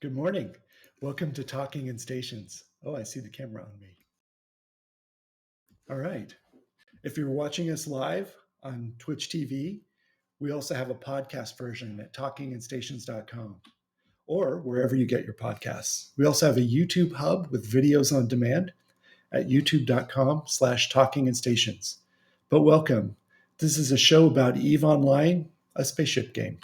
Good morning. Welcome to Talking in Stations. Oh, I see the camera on me. All right. If you're watching us live on Twitch TV, we also have a podcast version at talkinginstations.com or wherever you get your podcasts. We also have a YouTube hub with videos on demand at youtube.com/talkinginstations. But welcome. This is a show about EVE Online, a spaceship game.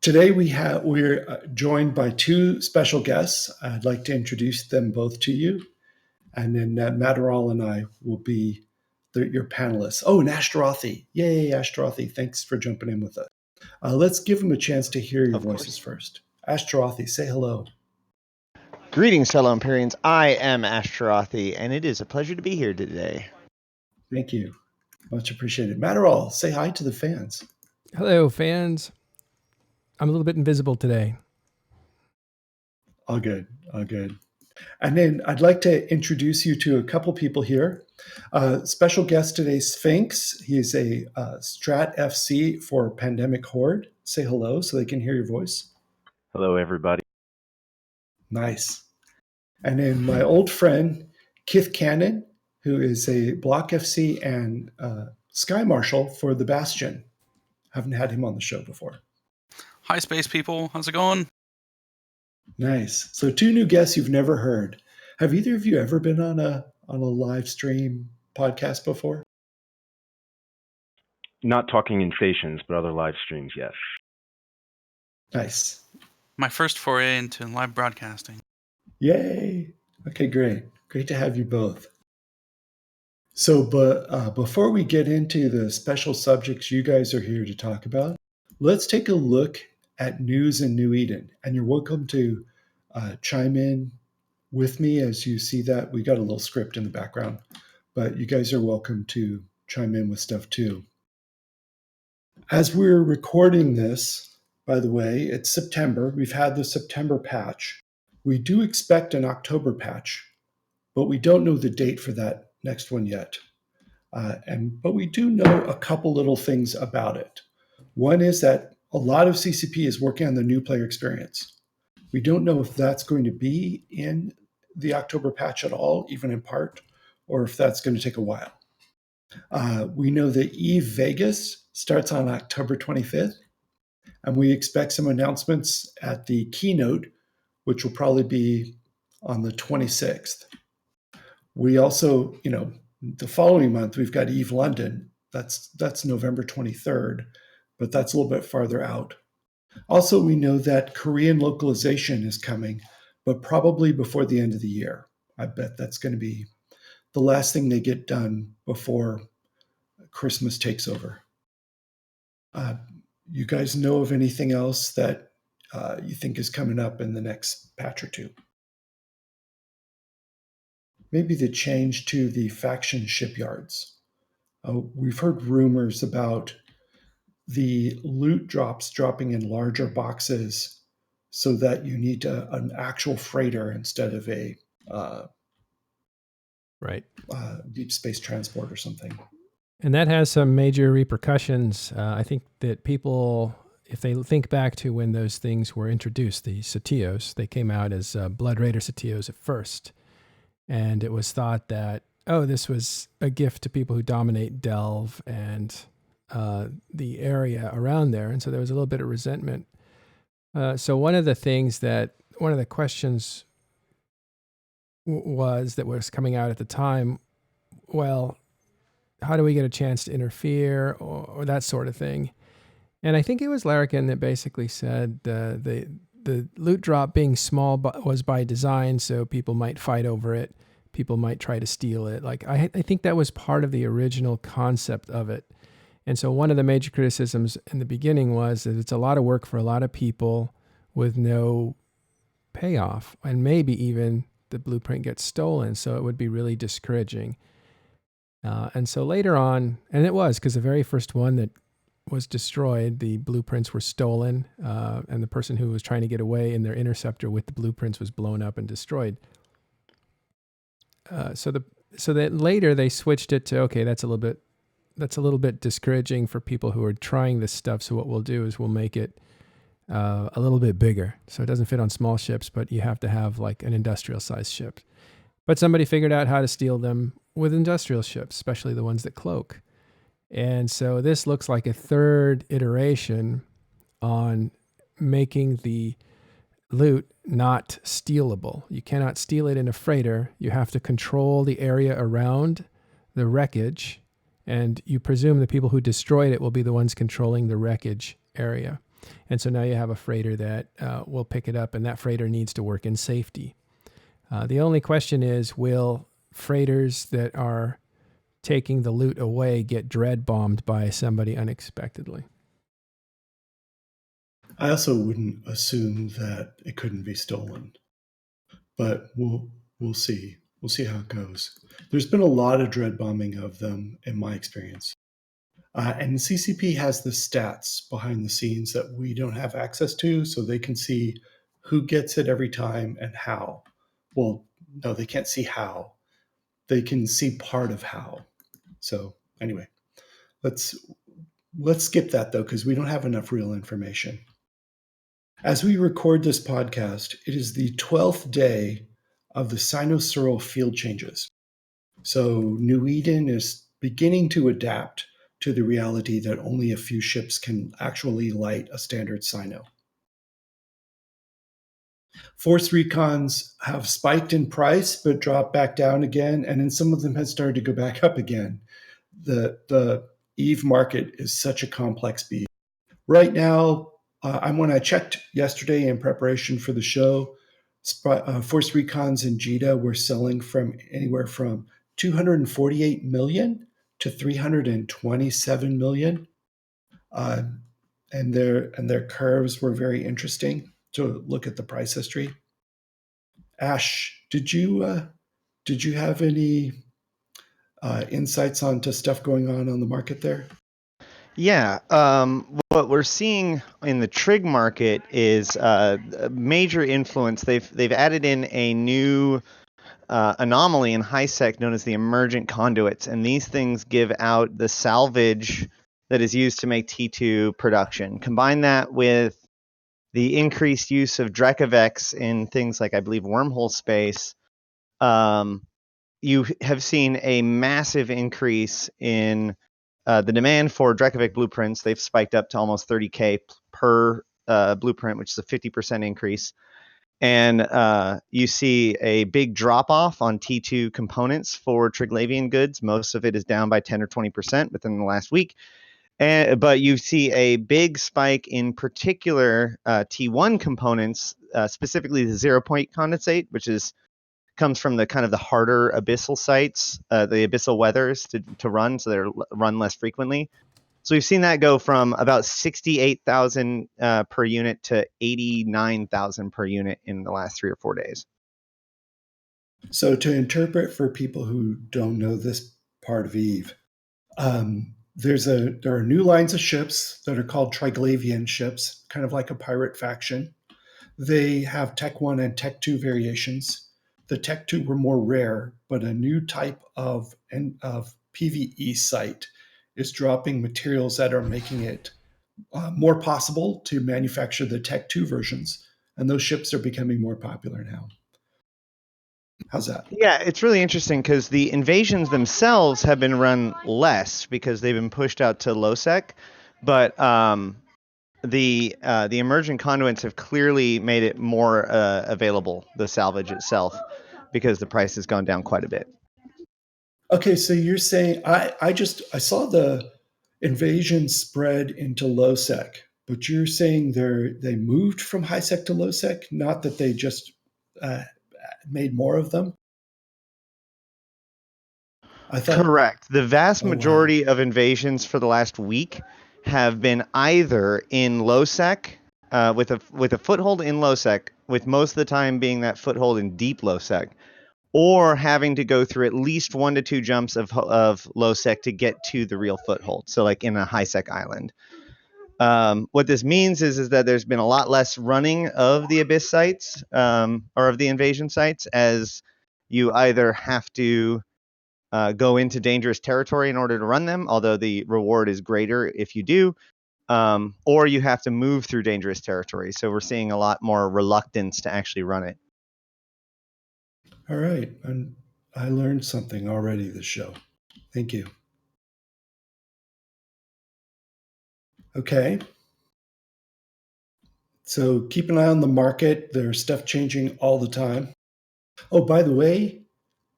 Today we're joined by two special guests. I'd like to introduce them both to you, and then Matterall and I will be your panelists. Oh, and Ashterothi. Yay, Ashterothi. Thanks for jumping in with us. Let's give them a chance to hear your voices first. Ashterothi, say hello. Greetings, fellow Empyreans. I am Ashterothi, and it is a pleasure to be here today. Thank you. Much appreciated. Matterall, say hi to the fans. Hello, fans. I'm a little bit invisible today. All good. All good. And then I'd like to introduce you to a couple people here. Special guest today, Cphinx. He's a Strat FC for Pandemic Horde. Say hello so they can hear your voice. Hello, everybody. Nice. And then my old friend, KithKanan, who is a Block FC and Sky Marshal for the Bastion. Haven't had him on the show before. Hi, space people. How's it going? Nice. So two new guests you've never heard. Have either of you ever been on a live stream podcast before? Not talking in stations, but other live streams, yes. Nice. My first foray into live broadcasting. Yay. Okay, great. Great to have you both. So, but before we get into the special subjects you guys are here to talk about, let's take a look at news in New Eden. And you're welcome to chime in with me as you see that. We got a little script in the background, but you guys are welcome to chime in with stuff too. As we're recording this, by the way, it's September. We've had the September patch. We do expect an October patch, but we don't know the date for that next one yet. But we do know a couple little things about it. One is that a lot of CCP is working on the new player experience. We don't know if that's going to be in the October patch at all, even in part, or if that's going to take a while. We know that EVE Vegas starts on October 25th, and we expect some announcements at the keynote, which will probably be on the 26th. We also, the following month, we've got EVE London. That's November 23rd, but that's a little bit farther out. Also, we know that Korean localization is coming, but probably before the end of the year. I bet that's going to be the last thing they get done before Christmas takes over. You guys know of anything else that you think is coming up in the next patch or two? Maybe the change to the faction shipyards. We've heard rumors about the loot drops dropping in larger boxes so that you need an actual freighter instead of a deep space transport or something. And that has some major repercussions. I think that people, if they think back to when those things were introduced, the Satios, they came out as Blood Raider Satios at first. And it was thought that, this was a gift to people who dominate Delve and the area around there. And so there was a little bit of resentment. So one of the questions that was coming out at the time, well, how do we get a chance to interfere or that sort of thing? And I think it was Larrikin that basically said the loot drop being small was by design, so people might fight over it. People might try to steal it. Like I think that was part of the original concept of it. And so one of the major criticisms in the beginning was that it's a lot of work for a lot of people with no payoff, and maybe even the blueprint gets stolen, so it would be really discouraging. And so later on, and it was, because the very first one that was destroyed, the blueprints were stolen, and the person who was trying to get away in their interceptor with the blueprints was blown up and destroyed. So that later they switched it to, okay, that's a little bit discouraging for people who are trying this stuff. So what we'll do is we'll make it a little bit bigger. So it doesn't fit on small ships, but you have to have like an industrial sized ship. But somebody figured out how to steal them with industrial ships, especially the ones that cloak. And so this looks like a third iteration on making the loot not stealable. You cannot steal it in a freighter. You have to control the area around the wreckage, and you presume the people who destroyed it will be the ones controlling the wreckage area. And so now you have a freighter that will pick it up, and that freighter needs to work in safety. The only question is, will freighters that are taking the loot away get dread bombed by somebody unexpectedly? I also wouldn't assume that it couldn't be stolen, but we'll see. We'll see how it goes. There's been a lot of dread bombing of them in my experience. And CCP has the stats behind the scenes that we don't have access to, so they can see who gets it every time and how. Well, no, they can't see how. They can see part of how. So anyway, let's skip that though, because we don't have enough real information. As we record this podcast, it is the 12th day of the cynosural field changes. So New Eden is beginning to adapt to the reality that only a few ships can actually light a standard cyno. Force recons have spiked in price but dropped back down again, and then some of them have started to go back up again. The EVE market is such a complex beast. Right now, when I checked yesterday in preparation for the show, Force Recons and JITA were selling from anywhere from 248 million to 327 million, and their curves were very interesting to look at the price history. Ash, did you have any insights onto stuff going on the market there? Yeah, what we're seeing in the trig market is a major influence. They've added in a new anomaly in HiSec known as the emergent conduits, and these things give out the salvage that is used to make T2 production. Combine that with the increased use of Drekovex in things like, I believe, wormhole space. You have seen a massive increase in the demand for Drekovic blueprints. They've spiked up to almost 30K per blueprint, which is a 50% increase. And you see a big drop off on T2 components for Triglavian goods. Most of it is down by 10 or 20% within the last week. But you see a big spike in particular T1 components, specifically the 0-point condensate, which comes from the kind of the harder abyssal sites, the abyssal weathers to run, so they're run less frequently. So we've seen that go from about 68,000 per unit to 89,000 per unit in the last 3 or 4 days. So to interpret for people who don't know this part of EVE, there are new lines of ships that are called Triglavian ships, kind of like a pirate faction. They have Tech 1 and Tech 2 variations. The Tech 2 were more rare, but a new type of PvE site is dropping materials that are making it more possible to manufacture the Tech 2 versions. And those ships are becoming more popular now. How's that? Yeah, it's really interesting because the invasions themselves have been run less because they've been pushed out to low sec, but the emergent conduits have clearly made it more available, the salvage itself, because the price has gone down quite a bit. Okay, so you're saying I saw the invasion spread into low sec, but you're saying they moved from high sec to low sec, not that they just made more of them? I thought Correct. The vast Oh, wow. majority of invasions for the last week have been either in low sec, with a foothold in low sec, with most of the time being that foothold in deep low sec, or having to go through at least 1 to 2 jumps of low sec to get to the real foothold. So like in a high sec island. What this means is that there's been a lot less running of the abyss sites, or of the invasion sites, as you either have to go into dangerous territory in order to run them, although the reward is greater if you do, or you have to move through dangerous territory. So we're seeing a lot more reluctance to actually run it. All right. And I learned something already this show. Thank you. Okay. So keep an eye on the market. There's stuff changing all the time. Oh, by the way,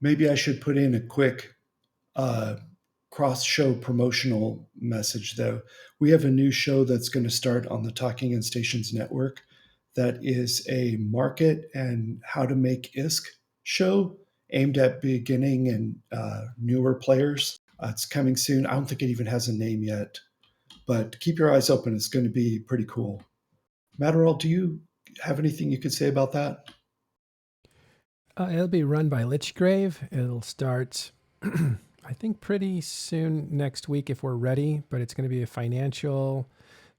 maybe I should put in a quick cross-show promotional message, though. We have a new show that's going to start on the Talking in Stations network that is a market and how to make ISK show aimed at beginning and newer players. It's coming soon. I don't think it even has a name yet, but keep your eyes open. It's going to be pretty cool. Matterall, do you have anything you could say about that? It'll be run by Lichgrave. It'll start, I think, pretty soon next week if we're ready, but it's going to be a financial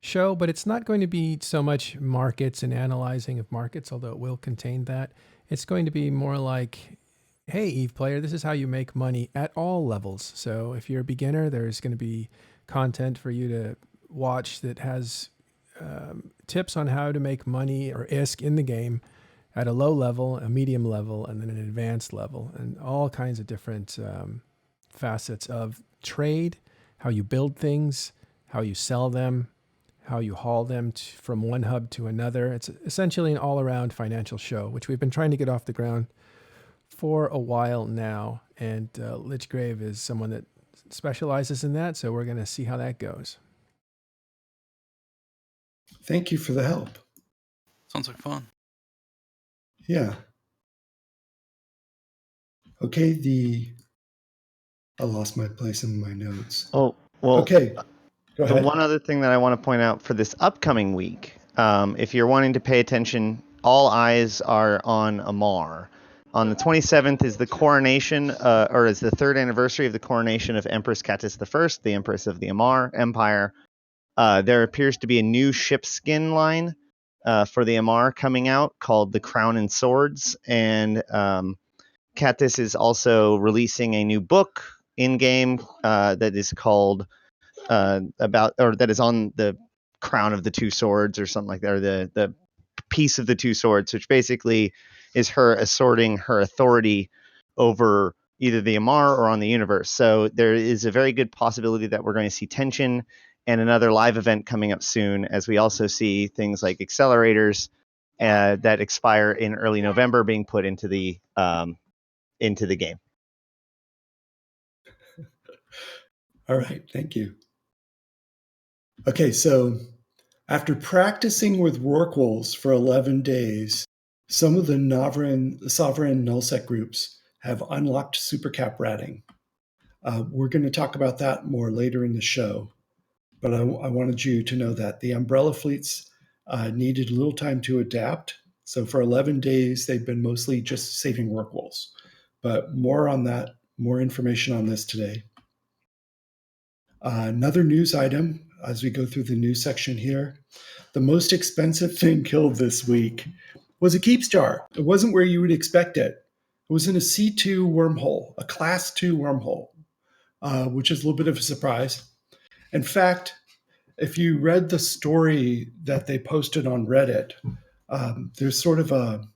show, but it's not going to be so much markets and analyzing of markets, although it will contain that. It's going to be more like, hey, Eve player, this is how you make money at all levels. So if you're a beginner, there's going to be content for you to watch that has tips on how to make money or ISK in the game at a low level, a medium level, and then an advanced level, and all kinds of different facets of trade, how you build things, how you sell them, how you haul them from one hub to another. It's essentially an all-around financial show, which we've been trying to get off the ground for a while now. And Lichgrave is someone that specializes in that, so we're going to see how that goes. Thank you for the help. Sounds like fun. Yeah. Okay, I lost my place in my notes. Oh, well, Okay, go the ahead. one other thing that I want to point out for this upcoming week, if you're wanting to pay attention, all eyes are on Amar. On the 27th is the coronation, or is the third anniversary of the coronation of Empress Katniss I, the Empress of the Amar Empire. There appears to be a new ship skin line for the Amar coming out called the Crown and Swords, and Katniss is also releasing a new book in-game that is called that is on the crown of the two swords or something like that, or the piece of the two swords, which basically is her asserting her authority over either the Amar or on the universe. So there is a very good possibility that we're going to see tension and another live event coming up soon, as we also see things like accelerators that expire in early November being put into the game. All right, thank you. Okay, so after practicing with Rorquals for 11 days, some of the sovereign nullsec groups have unlocked supercap ratting. We're going to talk about that more later in the show, but I wanted you to know that the umbrella fleets needed a little time to adapt. So for 11 days, they've been mostly just saving Rorquals. But more on that, more information on this today. Another news item as we go through the news section here. The most expensive thing killed this week was a keep star. It wasn't where you would expect it. It was in a C2 wormhole, a class 2 wormhole, which is a little bit of a surprise. In fact, if you read the story that they posted on Reddit, there's sort of a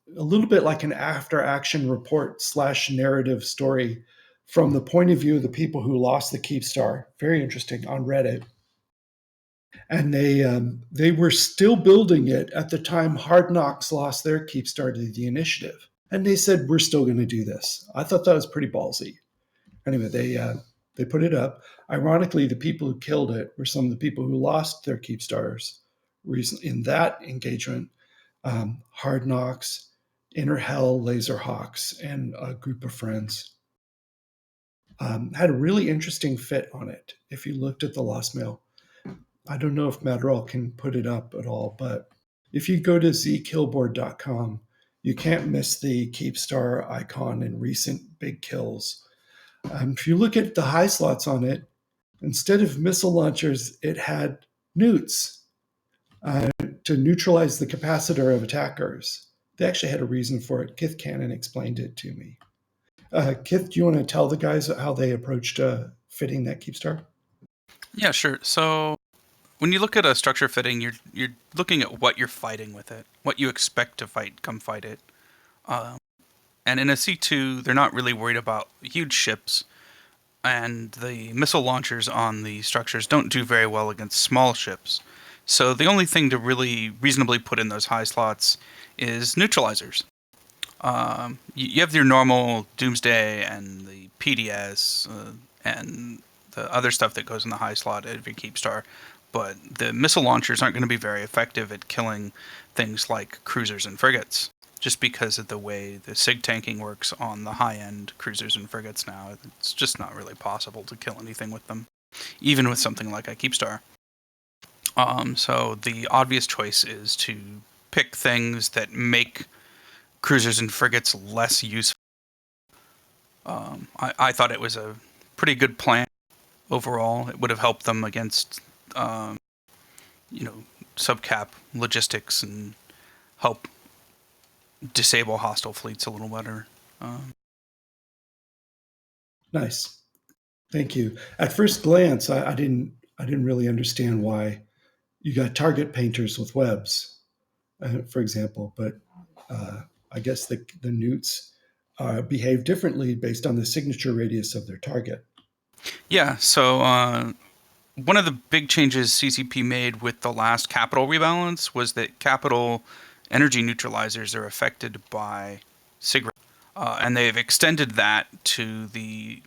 little bit like an after action report / narrative story from the point of view of the people who lost the keep star. Very interesting on Reddit. And they were still building it at the time Hard Knocks lost their keep star to the initiative. And they said, we're still going to do this. I thought that was pretty ballsy. Anyway, they put it up. Ironically, the people who killed it were some of the people who lost their keep stars recently in that engagement. Hard Knocks, Inner Hell, Laserhawks, and a group of friends. Had a really interesting fit on it if you looked at the Lost Mail. I don't know if Matterall can put it up at all, but if you go to zkillboard.com, you can't miss the keep star icon in recent big kills. If you look at the high slots on it, instead of missile launchers, it had newts to neutralize the capacitor of attackers. They actually had a reason for it. KithKanan explained it to me. Kith, do you want to tell the guys how they approached fitting that keep star? Yeah, sure. So when you look at a structure fitting, you're looking at what you're fighting with it, what you expect to fight, come fight it. Um, and in a C2, they're not really worried about huge ships, and the missile launchers on the structures don't do very well against small ships. So the only thing to really reasonably put in those high slots is neutralizers. You have your normal Doomsday and the PDS and the other stuff that goes in the high slot of your Keepstar, but the missile launchers aren't going to be very effective at killing things like cruisers and frigates, just because of the way the SIG tanking works on the high-end cruisers and frigates now. It's just not really possible to kill anything with them, even with something like a Keepstar. So the obvious choice is to pick things that make cruisers and frigates less useful. I thought it was a pretty good plan overall. It would have helped them against, um, subcap logistics and help disable hostile fleets a little better. Nice. Thank you. At first glance, I didn't really understand why you got target painters with webs, for example, but I guess the newts behave differently based on the signature radius of their target. Yeah, so one of the big changes CCP made with the last capital rebalance was that capital energy neutralizers are affected by SIG, and they've extended that to the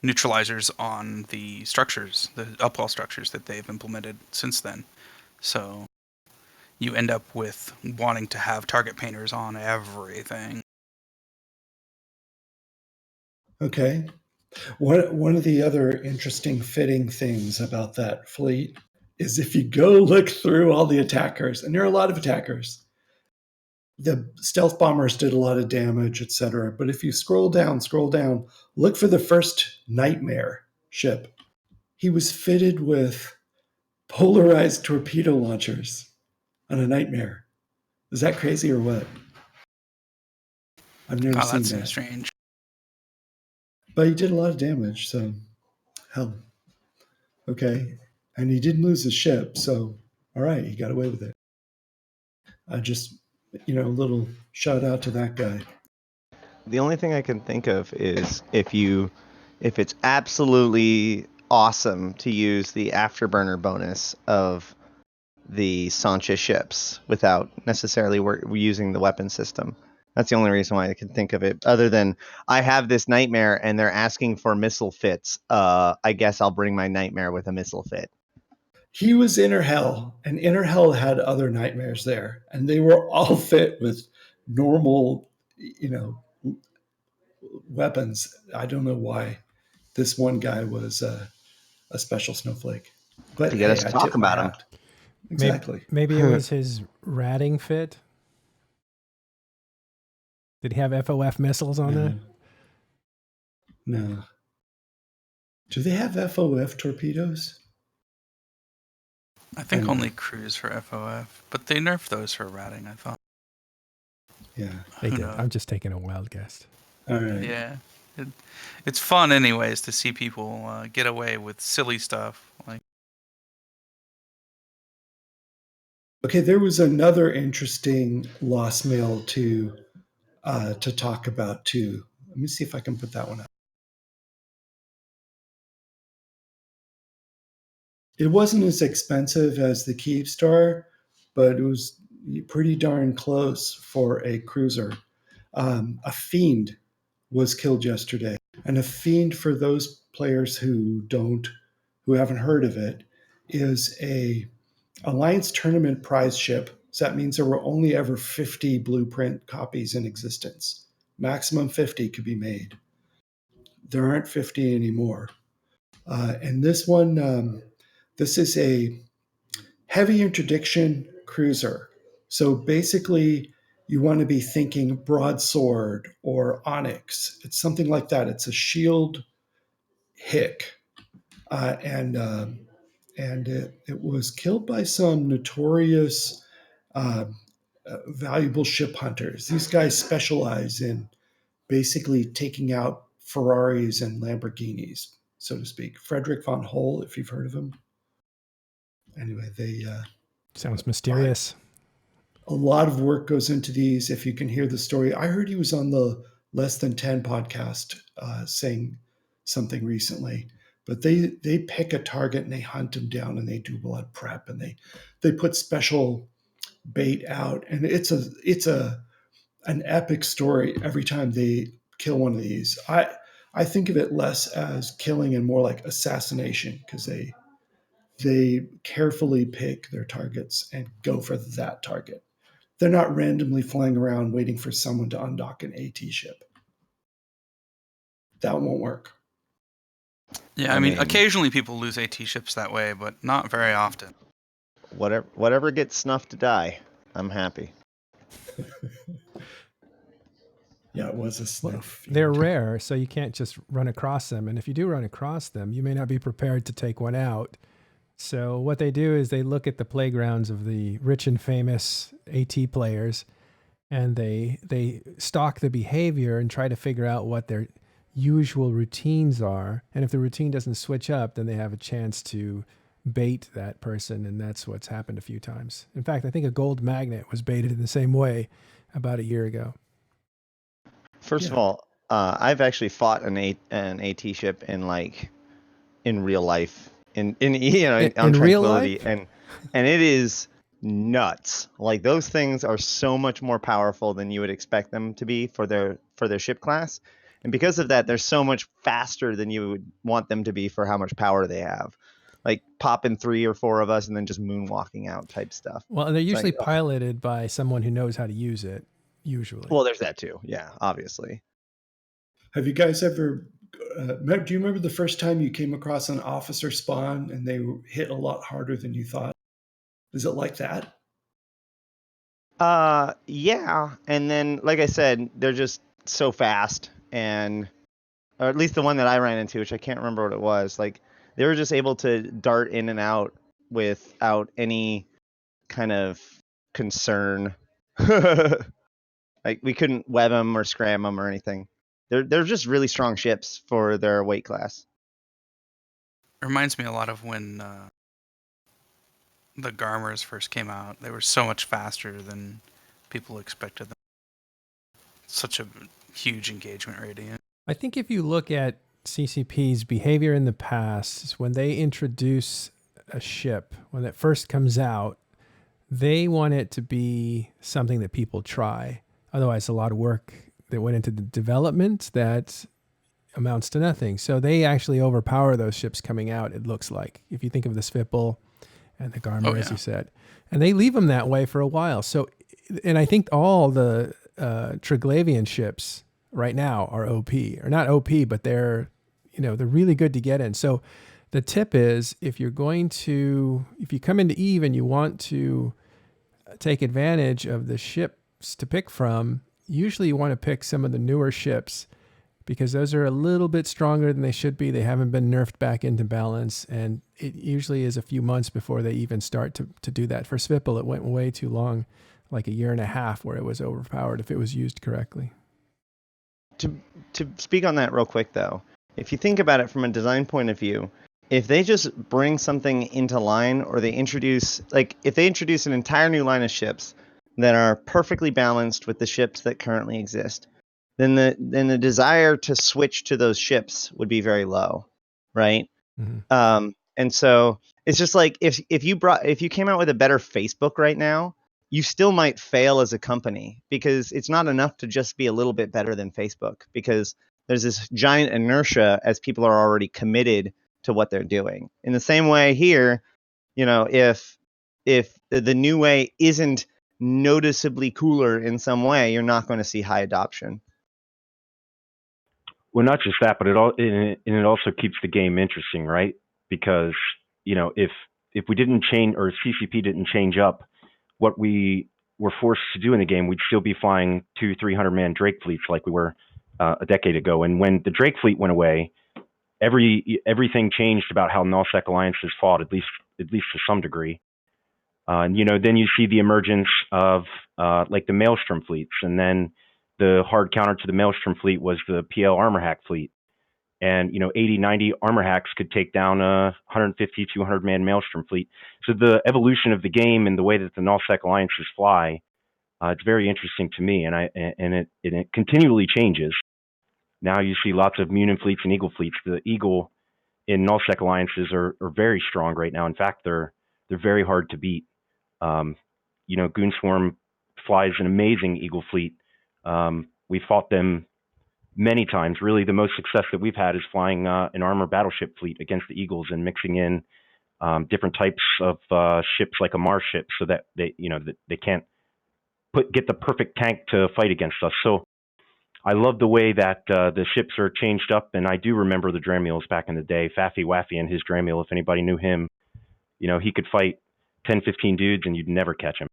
neutralizers on the structures, the upwell structures that they've implemented since then. So you end up with wanting to have target painters on everything. Okay. One of the other interesting fitting things about that fleet is if you go look through all the attackers, and there are a lot of attackers, the stealth bombers did a lot of damage, etc. But if you scroll down, look for the first Nightmare ship. He was fitted with polarized torpedo launchers on a Nightmare. Is that crazy or what? I've never Oh, seen that seems that. strange. But he did a lot of damage, so hell. Okay. And he didn't lose his ship, so all right, he got away with it. I just, a little shout out to that guy. The only thing I can think of is if it's absolutely awesome to use the afterburner bonus of the Sancha ships without necessarily using the weapon system. That's the only reason why I can think of it. Other than I have this Nightmare and they're asking for missile fits. I guess I'll bring my Nightmare with a missile fit. He was Inner Hell, and Inner Hell had other Nightmares there, and they were all fit with normal, weapons. I don't know why this one guy was a special snowflake, but To get us hey, to I talk tip my about him. hat. Exactly. Maybe it was his ratting fit. Did he have FOF missiles on there? No. Do they have FOF torpedoes? I think Anyway. only cruise for FOF, but they nerfed those for ratting, I thought. Yeah. They Who did. knows? I'm just taking a wild guess. All right. Yeah. It's fun anyways to see people get away with silly stuff. Like, Okay, there was another interesting lost mail to talk about too. Let me see if I can put that one up. It wasn't as expensive as the Keepstar, but it was pretty darn close for a cruiser. A Fiend was killed yesterday, and a Fiend, for those players who haven't heard of it, is a Alliance tournament prize ship. So that means there were only ever 50 blueprint copies in existence. Maximum 50 could be made. There aren't 50 anymore. And this one, this is a heavy interdiction cruiser. So basically, you want to be thinking broadsword or onyx. It's something like that. It's a shield hick, and it was killed by some notorious uh, valuable ship hunters. These guys specialize in basically taking out Ferraris and Lamborghinis. so to speak. Frederick von Hohl, if you've heard of him. Anyway, they Sounds mysterious. a lot of work goes into these. If you can hear the story, I heard he was on the Less Than 10 podcast saying something recently. But they pick a target and they hunt him down and they do blood prep and they put special bait out, and it's an epic story every time they kill one of these. I think of it less as killing and more like assassination, because they carefully pick their targets and go for that target. They're not randomly flying around waiting for someone to undock an AT ship. That won't work. Yeah, I mean, occasionally people lose AT ships that way, but not very often. Whatever gets snuffed to die, I'm happy. Yeah, it was a sniff. They're rare, so you can't just run across them. And if you do run across them, you may not be prepared to take one out. So what they do is they look at the playgrounds of the rich and famous AT players, and they stalk the behavior and try to figure out what their usual routines are. And if the routine doesn't switch up, then they have a chance to bait that person, and that's what's happened a few times. In fact, I think a gold magnet was baited in the same way about a year ago. First of all, I've actually fought an AT ship in real life, on real Tranquility, life? and it is nuts. Like, those things are so much more powerful than you would expect them to be for their ship class, and because of that, they're so much faster than you would want them to be for how much power they have. Like popping 3 or 4 of us and then just moonwalking out type stuff. Well, and they're usually piloted by someone who knows how to use it. Usually. Well, there's that too. Yeah, obviously. Have you guys ever, do you remember the first time you came across an officer spawn and they hit a lot harder than you thought? Is it like that? Yeah. And then, like I said, they're just so fast, or at least the one that I ran into, which I can't remember what it was, like they were just able to dart in and out without any kind of concern. Like, we couldn't web them or scram them or anything. They're just really strong ships for their weight class. It reminds me a lot of when the Garmers first came out. They were so much faster than people expected them. Such a huge engagement rating. I think if you look at CCP's behavior in the past, when they introduce a ship, when it first comes out, they want it to be something that people try. Otherwise, a lot of work that went into the development that amounts to nothing. So they actually overpower those ships coming out, it looks like. If you think of the Svipple and the Garmer, as you said. And they leave them that way for a while. So, and I think all the Triglavian ships right now are OP. Or not OP, but they're really good to get in. So the tip is, if you come into EVE and you want to take advantage of the ships to pick from, usually you want to pick some of the newer ships, because those are a little bit stronger than they should be. They haven't been nerfed back into balance, and it usually is a few months before they even start to do that. For Svipple, it went way too long, like a year and a half, where it was overpowered if it was used correctly. To speak on that real quick, though, if you think about it from a design point of view, if they just bring something into line, or if they introduce an entire new line of ships that are perfectly balanced with the ships that currently exist, then the desire to switch to those ships would be very low, right? Mm-hmm. And so it's just like, if you came out with a better Facebook right now, you still might fail as a company, because it's not enough to just be a little bit better than Facebook, because there's this giant inertia as people are already committed to what they're doing. In the same way here, if the new way isn't noticeably cooler in some way, you're not going to see high adoption. Well, not just that, but it also keeps the game interesting, right? Because if we didn't change, or CCP didn't change up what we were forced to do in the game, we'd still be flying 200-300 man Drake fleets like we were a decade ago. And when the Drake fleet went away, everything changed about how nullsec alliances fought, at least to some degree. Then you see the emergence of like the Maelstrom fleets, and then the hard counter to the Maelstrom fleet was the PL armor hack fleet. And 80, 90 armor hacks could take down a 150, 200 man Maelstrom fleet. So the evolution of the game and the way that the nullsec alliances fly, it's very interesting to me, and it continually changes. Now you see lots of Munin fleets and Eagle fleets. The Eagle in nullsec alliances are very strong right now. In fact, they're very hard to beat. Goonswarm flies an amazing Eagle fleet. We fought them many times. Really, the most success that we've had is flying an armor battleship fleet against the Eagles and mixing in different types of ships like a Mars ship, so that they can't get the perfect tank to fight against us. So I love the way that the ships are changed up, and I do remember the Dramiels back in the day. Faffy Waffy and his Dramiel, if anybody knew him, he could fight 10, 15 dudes and you'd never catch him.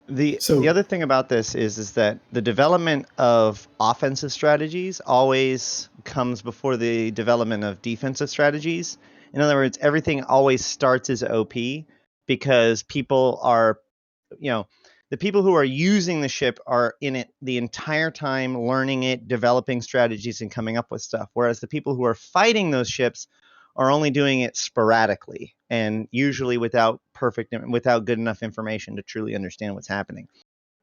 The other thing about this is that the development of offensive strategies always comes before the development of defensive strategies. In other words, everything always starts as OP because people are, the people who are using the ship are in it the entire time, learning it, developing strategies, and coming up with stuff. Whereas the people who are fighting those ships are only doing it sporadically and usually without good enough information to truly understand what's happening.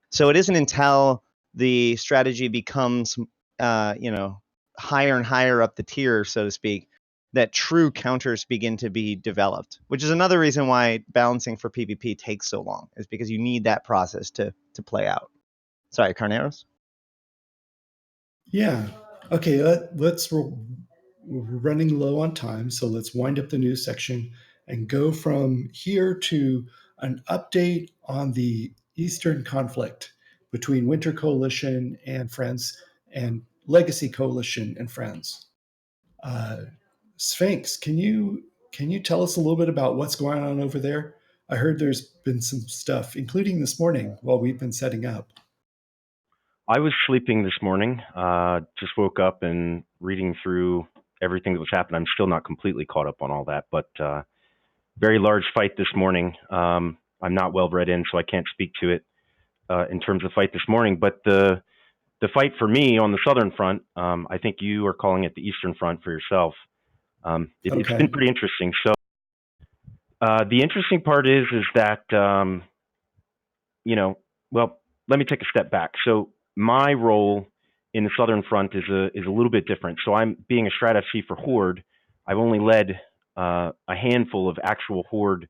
So it isn't until the strategy becomes, higher and higher up the tier, so to speak, that true counters begin to be developed, which is another reason why balancing for PvP takes so long, is because you need that process to play out. Sorry, Carneros? Yeah. Okay, we're running low on time, so let's wind up the news section and go from here to an update on the Eastern conflict between Winter Coalition and friends and Legacy Coalition and friends. Cphinx, can you tell us a little bit about what's going on over there? I heard there's been some stuff, including this morning while we've been setting up. I was sleeping this morning, just woke up and reading through everything that was happening. I'm still not completely caught up on all that, but very large fight this morning. I'm not well read in, so I can't speak to it in terms of fight this morning. But the fight for me on the Southern Front, I think you are calling it the Eastern Front for yourself. It's been pretty interesting. So the interesting part is that, let me take a step back. So my role in the Southern Front is a little bit different. So I'm being a Strat FC for Horde. I've only led a handful of actual Horde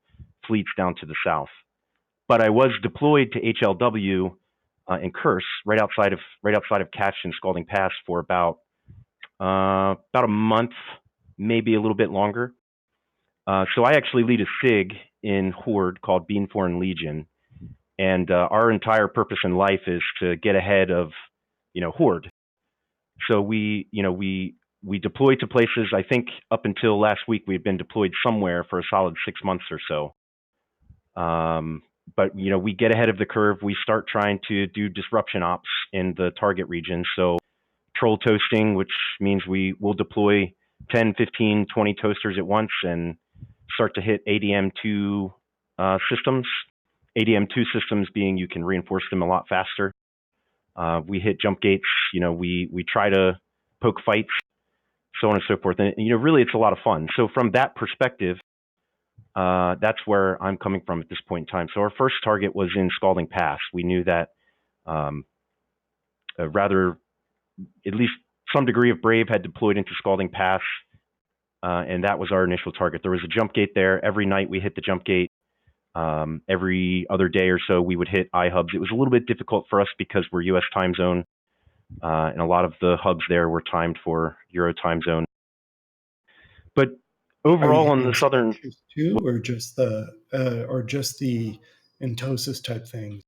fleets down to the south, but I was deployed to HLW in Curse, right outside of Catch and Scalding Pass for about a month, maybe a little bit longer. So I actually lead a SIG in Horde called Beanthorn Legion. And our entire purpose in life is to get ahead of, Horde. So we deploy to places. I think up until last week, we had been deployed somewhere for a solid 6 months or so. But, we get ahead of the curve. We start trying to do disruption ops in the target region. So troll toasting, which means we will deploy 10, 15, 20 toasters at once and start to hit ADM2 systems. ADM2 systems being you can reinforce them a lot faster. We hit jump gates, we try to poke fights, so on and so forth. And, really it's a lot of fun. So from that perspective, that's where I'm coming from at this point in time. So our first target was in Scalding Pass. We knew that at least some degree of Brave had deployed into Scalding Pass, and that was our initial target. There was a jump gate there. Every night we hit the jump gate. Every other day or so we would hit iHubs. It was a little bit difficult for us because we're US time zone, and a lot of the hubs there were timed for Euro time zone. But overall on the Southern too, or just the Entosis type thing,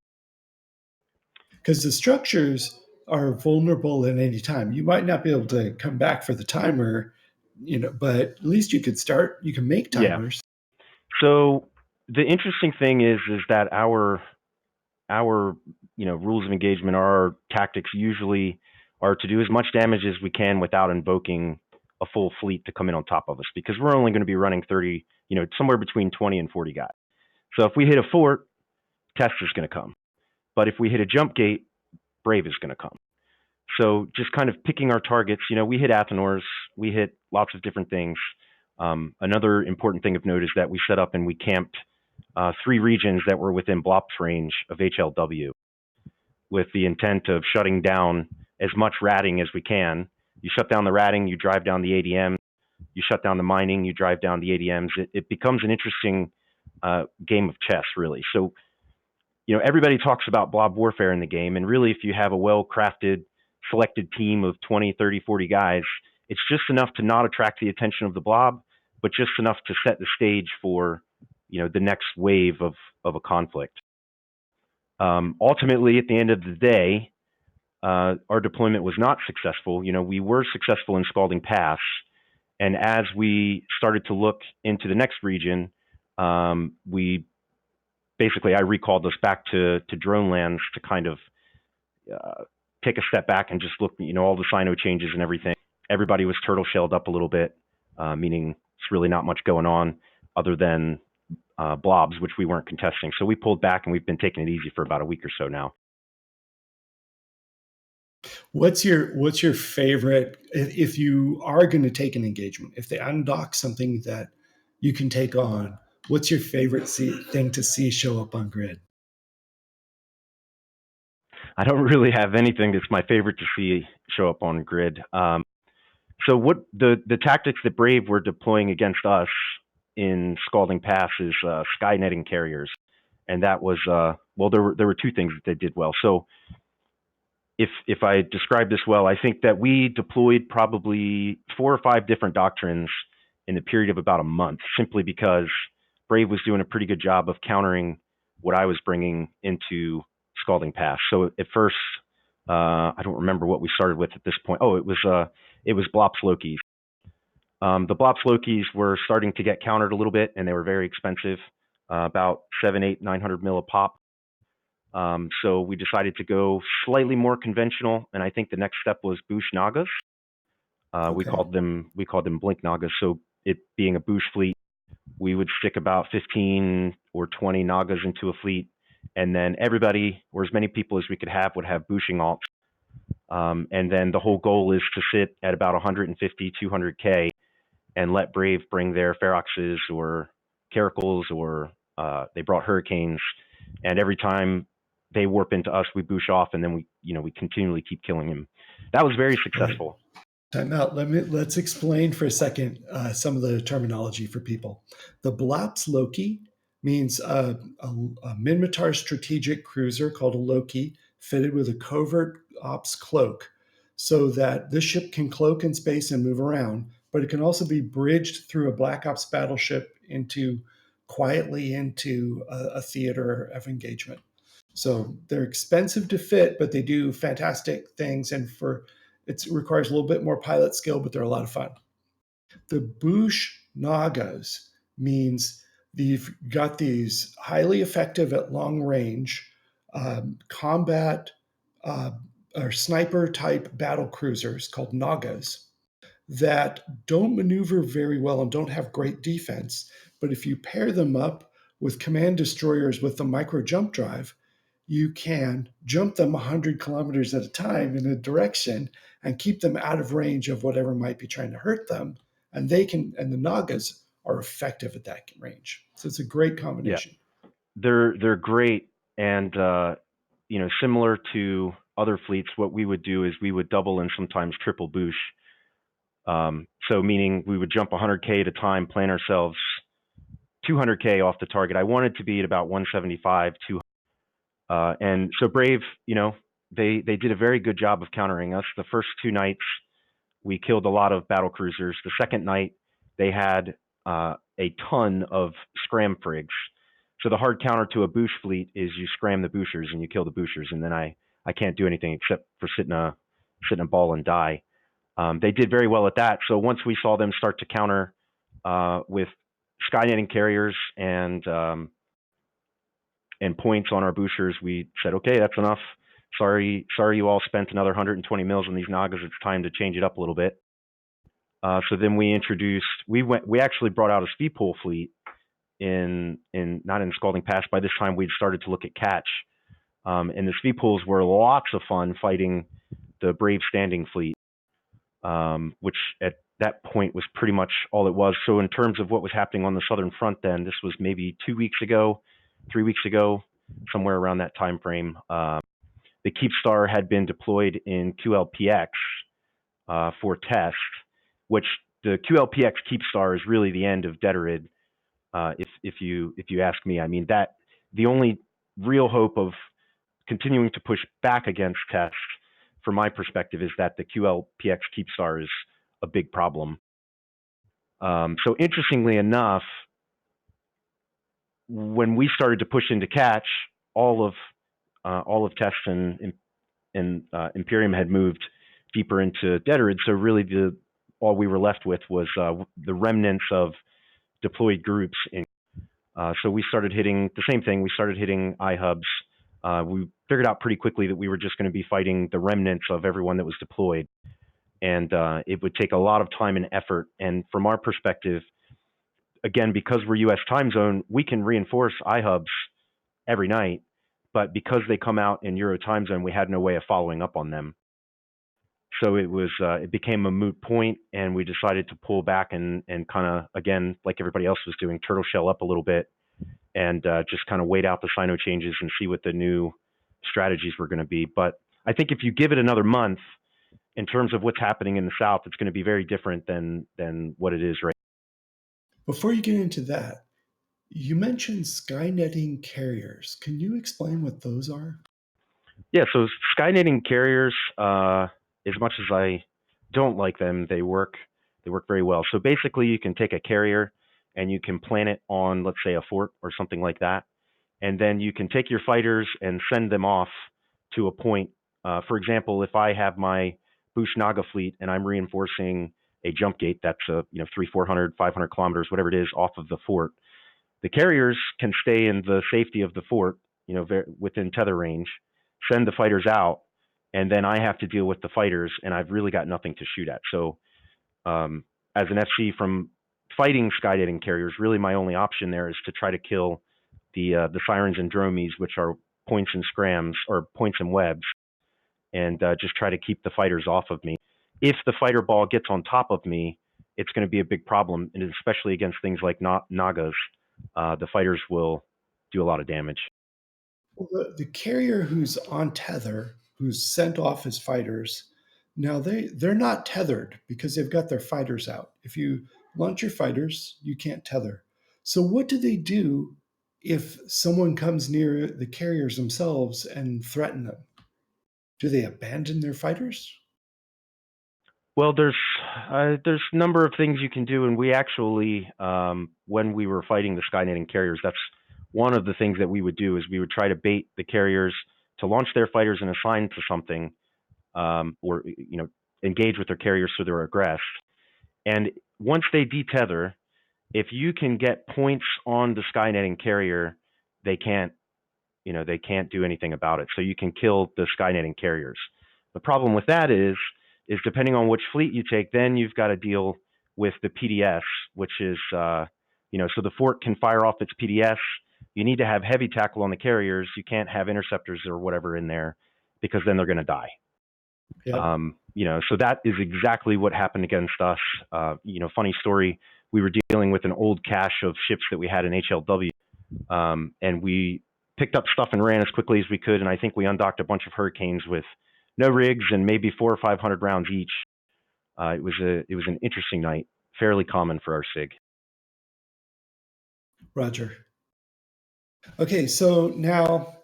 because the structures are vulnerable at any time. You might not be able to come back for the timer, but at least you can make timers. Yeah. So the interesting thing is that our rules of engagement, our tactics usually are to do as much damage as we can without invoking a full fleet to come in on top of us, because we're only going to be running 30, somewhere between 20 and 40 guys. So if we hit a fort, Test is going to come. But if we hit a jump gate, Brave is going to come. So just kind of picking our targets. We hit Athenors, we hit lots of different things. Another important thing of note is that we set up and we camped 3 regions that were within Blop's range of HLW, with the intent of shutting down as much ratting as we can. You shut down the ratting, you drive down the ADM. You shut down the mining, you drive down the ADMs. It becomes an interesting game of chess, really. So, everybody talks about blob warfare in the game, and really, if you have a well-crafted, selected team of 20, 30, 40 guys, it's just enough to not attract the attention of the blob, but just enough to set the stage for, the next wave of a conflict. Ultimately, at the end of the day, our deployment was not successful. We were successful in Scalding Pass, and as we started to look into the next region, I recalled us back to drone lands to kind of take a step back and just look, all the cyno changes and everything. Everybody was turtle shelled up a little bit, meaning it's really not much going on other than blobs, which we weren't contesting. So we pulled back and we've been taking it easy for about a week or so now. What's your favorite, if you are going to take an engagement, if they undock something that you can take on, what's your favorite thing to see show up on grid? I don't really have anything that's my favorite to see show up on grid. So what the tactics that Brave were deploying against us in Scalding Pass is skynetting carriers, and that was there were 2 things that they did well. So if I describe this well, I think that we deployed probably 4 or 5 different doctrines in the period of about a month, simply because Brave was doing a pretty good job of countering what I was bringing into Scalding Pass. So at first, I don't remember what we started with at this point. Oh, it was Blops Lokis. The Blops Lokis were starting to get countered a little bit, and they were very expensive, about 700, 800, 900 mil a pop. So we decided to go slightly more conventional, and I think the next step was Boosh Nagas. Okay. We called them Blink Nagas. So it being a Boosh fleet, we would stick about 15 or 20 Nagas into a fleet, and then everybody, or as many people as we could have, would have Booshing alts. And then the whole goal is to sit at about 150, 200K and let Brave bring their Feroxes or Caracals, or they brought Hurricanes, and every time they warp into us, we boosh off, and then we continually keep killing him. That was very successful. Time out. Let's explain for a second some of the terminology for people. The Blops Loki means a Minmatar strategic cruiser called a Loki, fitted with a covert ops cloak, so that this ship can cloak in space and move around, but it can also be bridged through a Black Ops battleship quietly into a theater of engagement. So they're expensive to fit, but they do fantastic things. And it requires a little bit more pilot skill, but they're a lot of fun. The Boosh Nagas means you've got these highly effective at long range combat or sniper type battle cruisers called Nagas that don't maneuver very well and don't have great defense. But if you pair them up with command destroyers with the micro jump drive, you can jump them 100 kilometers at a time in a direction and keep them out of range of whatever might be trying to hurt them. And the Nagas are effective at that range. So it's a great combination. Yeah. They're great. And, similar to other fleets, what we would do is we would double and sometimes triple boosh. So meaning we would jump 100K at a time, plan ourselves 200K off the target. I wanted to be at about 175, 200. And so Brave, they did a very good job of countering us. The first 2 nights, we killed a lot of battle cruisers. The second night, they had a ton of scram frigs. So the hard counter to a boosh fleet is you scram the booshers and you kill the booshers, and then I can't do anything except for sit in a ball and die. They did very well at that. So once we saw them start to counter with skynetting carriers and points on our booshers, we said, okay, that's enough. Sorry you all spent another 120 mils on these Nagas. It's time to change it up a little bit. So then we actually brought out a Speedpool fleet not in Scalding Pass. By this time we'd started to look at catch. And the Speedpools were lots of fun fighting the Brave Standing Fleet, which at that point was pretty much all it was. So in terms of what was happening on the Southern Front then, this was maybe 2 weeks ago, 3 weeks ago, somewhere around that time frame. The Keepstar had been deployed in QLPX for test, which the QLPX Keepstar is really the end of Detorid. If you ask me, I mean, that the only real hope of continuing to push back against test, from my perspective, is that the QLPX Keepstar is a big problem. So interestingly enough, when we started to push into catch, all of test and Imperium had moved deeper into Detorid. So really, all we were left with was the remnants of deployed groups. So we started hitting the same thing. We started hitting iHubs. We figured out pretty quickly that we were just going to be fighting the remnants of everyone that was deployed. And it would take a lot of time and effort. And from our perspective, again, because we're US time zone, we can reinforce iHubs every night. But because they come out in Euro time zone, we had no way of following up on them. So it became a moot point, and we decided to pull back and kind of, again, like everybody else was doing, turtle shell up a little bit and just kind of wait out the cyno changes and see what the new strategies were going to be. But I think if you give it another month, in terms of what's happening in the South, it's going to be very different than what it is right now. Before you get into that, you mentioned skynetting carriers. Can you explain what those are? Yeah, so skynetting carriers, as much as I don't like them, they work very well. So basically, you can take a carrier and you can plant it on, let's say, a fort or something like that, and then you can take your fighters and send them off to a point. For example, if I have my Bush Naga fleet and I'm reinforcing a jump gate that's 300, 400, 500 kilometers, whatever it is, off of the fort, the carriers can stay in the safety of the fort, within tether range, send the fighters out, and then I have to deal with the fighters, and I've really got nothing to shoot at. So as an FC from fighting skynetting carriers, really my only option there is to try to kill the sirens and dromies, which are points and scrams, or points and webs, and just try to keep the fighters off of me. If the fighter ball gets on top of me, it's going to be a big problem, and especially against things like Nagas, the fighters will do a lot of damage. Well, the carrier who's on tether, who's sent off his fighters, now they're not tethered because they've got their fighters out. If you launch your fighters, you can't tether. So what do they do if someone comes near the carriers themselves and threaten them? Do they abandon their fighters? Well, there's a number of things you can do, and we actually, when we were fighting the skynetting carriers, that's one of the things that we would do, is we would try to bait the carriers to launch their fighters and assign to something, or engage with their carriers so they're aggressed. And once they detether, if you can get points on the skynetting carrier, they can't do anything about it. So you can kill the skynetting carriers. The problem with that is depending on which fleet you take, then you've got to deal with the PDS, which is, so the fort can fire off its PDS. You need to have heavy tackle on the carriers. You can't have interceptors or whatever in there, because then they're going to die. Yeah. So that is exactly what happened against us. Funny story, we were dealing with an old cache of ships that we had in HLW, and we picked up stuff and ran as quickly as we could, and I think we undocked a bunch of Hurricanes with no rigs and maybe 400 or 500 rounds each. It was an interesting night, fairly common for our SIG. Roger. Okay, so now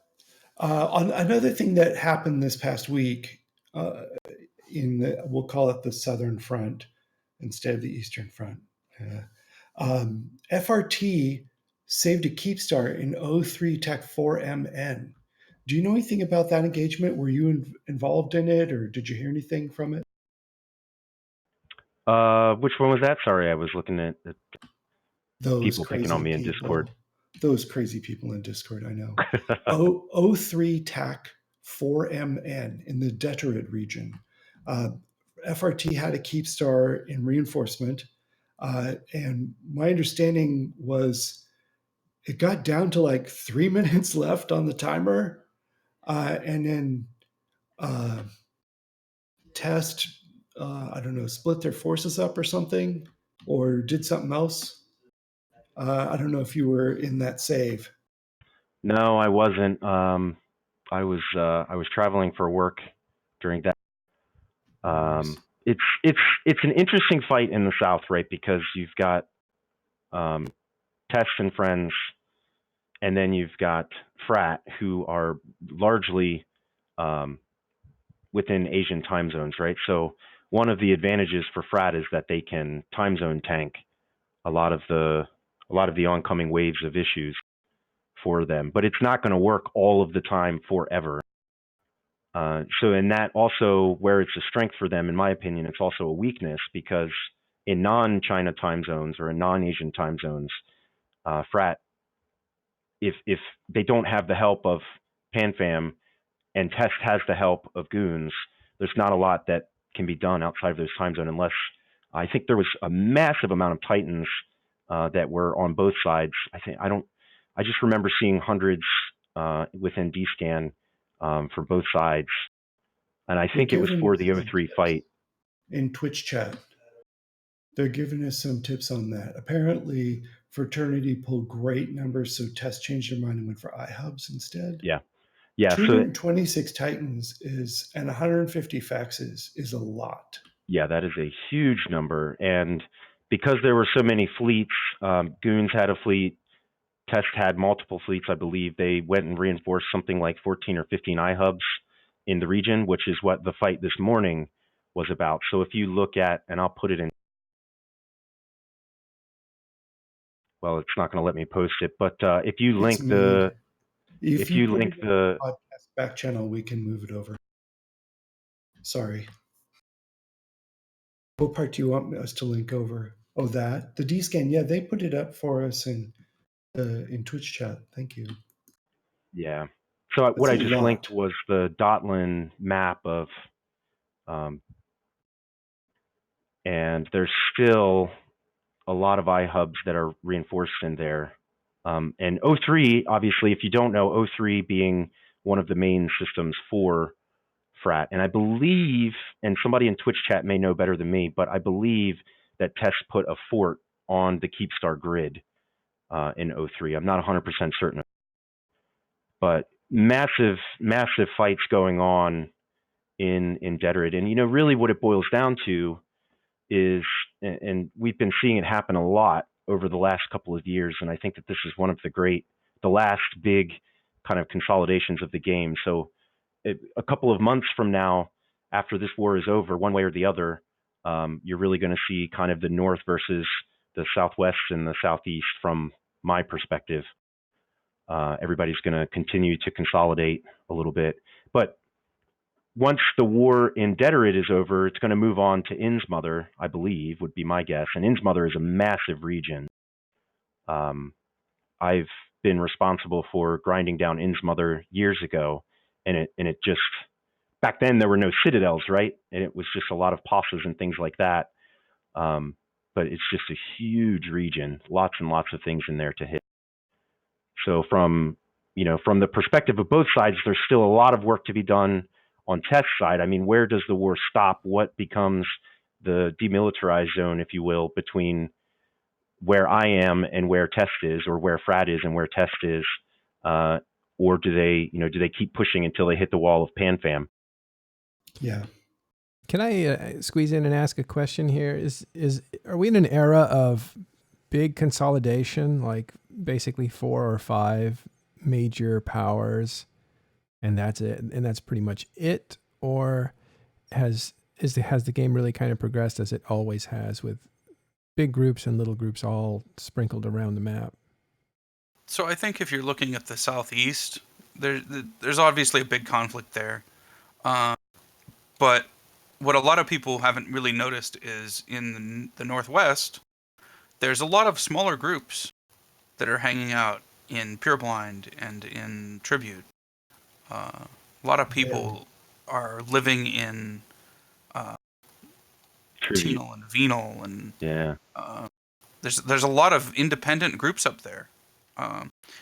on another thing that happened this past week we'll call it the Southern Front instead of the Eastern Front. FRT saved a Keepstar in 03 Tech 4MN. Do you know anything about that engagement? Were you involved in it, or did you hear anything from it? Which one was that? Sorry, I was looking at Those people picking on me in Discord. Those crazy people in Discord, I know. 03 TAC 4MN in the Detorid region. FRT had a Keepstar in reinforcement, and my understanding was it got down to like 3 minutes left on the timer, and then test, I don't know, split their forces up or something, or did something else. I don't know if you were in that save. No, I wasn't. I was traveling for work during that. It's an interesting fight in the South, right? Because you've got Test and friends, and then you've got Frat, who are largely within Asian time zones, right? So one of the advantages for Frat is that they can time zone tank a lot of the oncoming waves of issues for them, but it's not going to work all of the time forever. So in that also where it's a strength for them, in my opinion, it's also a weakness because in non-China time zones or in non-Asian time zones, Frat, if they don't have the help of PanFam and Test has the help of Goons, there's not a lot that can be done outside of those time zone unless I think there was a massive amount of Titans that were on both sides. I just remember seeing hundreds within D-Scan for both sides. And I think it was for the O3 fight. In Twitch chat, they're giving us some tips on that. Apparently, Fraternity pulled great numbers, so Test changed their mind and went for iHubs instead. Yeah. 226 Titans and 150 faxes is a lot. Yeah, that is a huge number. And because there were so many fleets, Goons had a fleet, Test had multiple fleets, I believe. They went and reinforced something like 14 or 15 iHubs in the region, which is what the fight this morning was about. So if you look at, and I'll put it in, well, it's not going to let me post it, but if you link the podcast back channel, we can move it over. Sorry. What part do you want us to link over? Oh, that? The D-Scan, yeah, they put it up for us in Twitch chat. Thank you. Yeah. So what I just linked was the Dotlan map of, and there's still a lot of iHubs that are reinforced in there. And O3, obviously, if you don't know, O3 being one of the main systems for Frat. And I believe, and somebody in Twitch chat may know better than me, but I believe that Test put a fort on the Keepstar grid in O3. I'm not 100% certain. But massive fights going on in Detorid. And, really what it boils down to is, and we've been seeing it happen a lot over the last couple of years, and I think that this is one of the last big kind of consolidations of the game. So a couple of months from now, after this war is over, one way or the other, you're really going to see kind of the North versus the Southwest and the Southeast from my perspective. Everybody's going to continue to consolidate a little bit. But once the war in Detorid is over, it's going to move on to Innsmother, I believe, would be my guess. And Innsmother is a massive region. I've been responsible for grinding down Innsmother years ago, and it just, back then there were no citadels, right? And it was just a lot of passes and things like that. But it's just a huge region, lots and lots of things in there to hit. So from the perspective of both sides, there's still a lot of work to be done on Test side. I mean, where does the war stop? What becomes the demilitarized zone, if you will, between where I am and where Test is, or where Frat is and where Test is? Or do they keep pushing until they hit the wall of PanFam? Yeah. Can I squeeze in and ask a question here? Are we in an era of big consolidation, like basically 4 or 5 major powers, and that's it, and that's pretty much it? Or has the game really kind of progressed as it always has, with big groups and little groups all sprinkled around the map? So I think if you're looking at the Southeast, there's obviously a big conflict there. But what a lot of people haven't really noticed is in the Northwest, there's a lot of smaller groups that are hanging out in Pureblind and in Tribute. A lot of people are living in Tenal and Venal, and there's a lot of independent groups up there.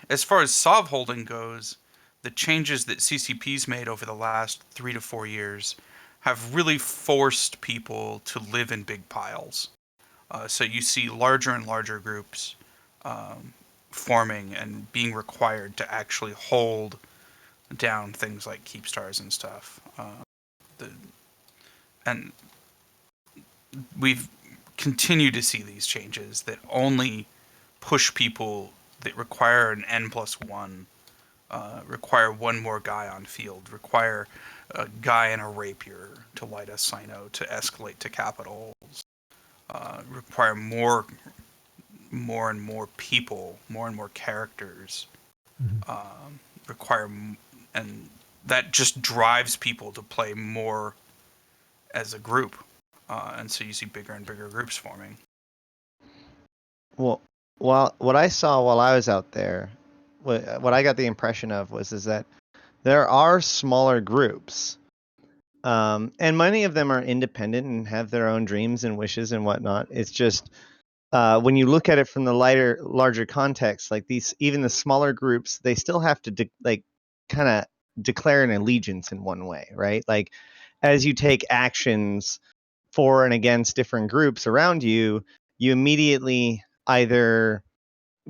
As far as Sov holding goes, the changes that CCP's made over the last 3 to 4 years have really forced people to live in big piles. So you see larger and larger groups forming and being required to actually hold down things like keep stars and stuff. And we've continued to see these changes that only push people that require an N+1, require one more guy on field, require a guy in a rapier to light a cyno to escalate to capitals, require more and more people, more and more characters, and that just drives people to play more as a group, and so you see bigger and bigger groups forming. Well, what I saw while I was out there, what I got the impression of is that there are smaller groups, and many of them are independent and have their own dreams and wishes and whatnot. It's just when you look at it from the larger context, like even the smaller groups, they still have to kind of declare an allegiance in one way, right? Like as you take actions for and against different groups around you, you immediately either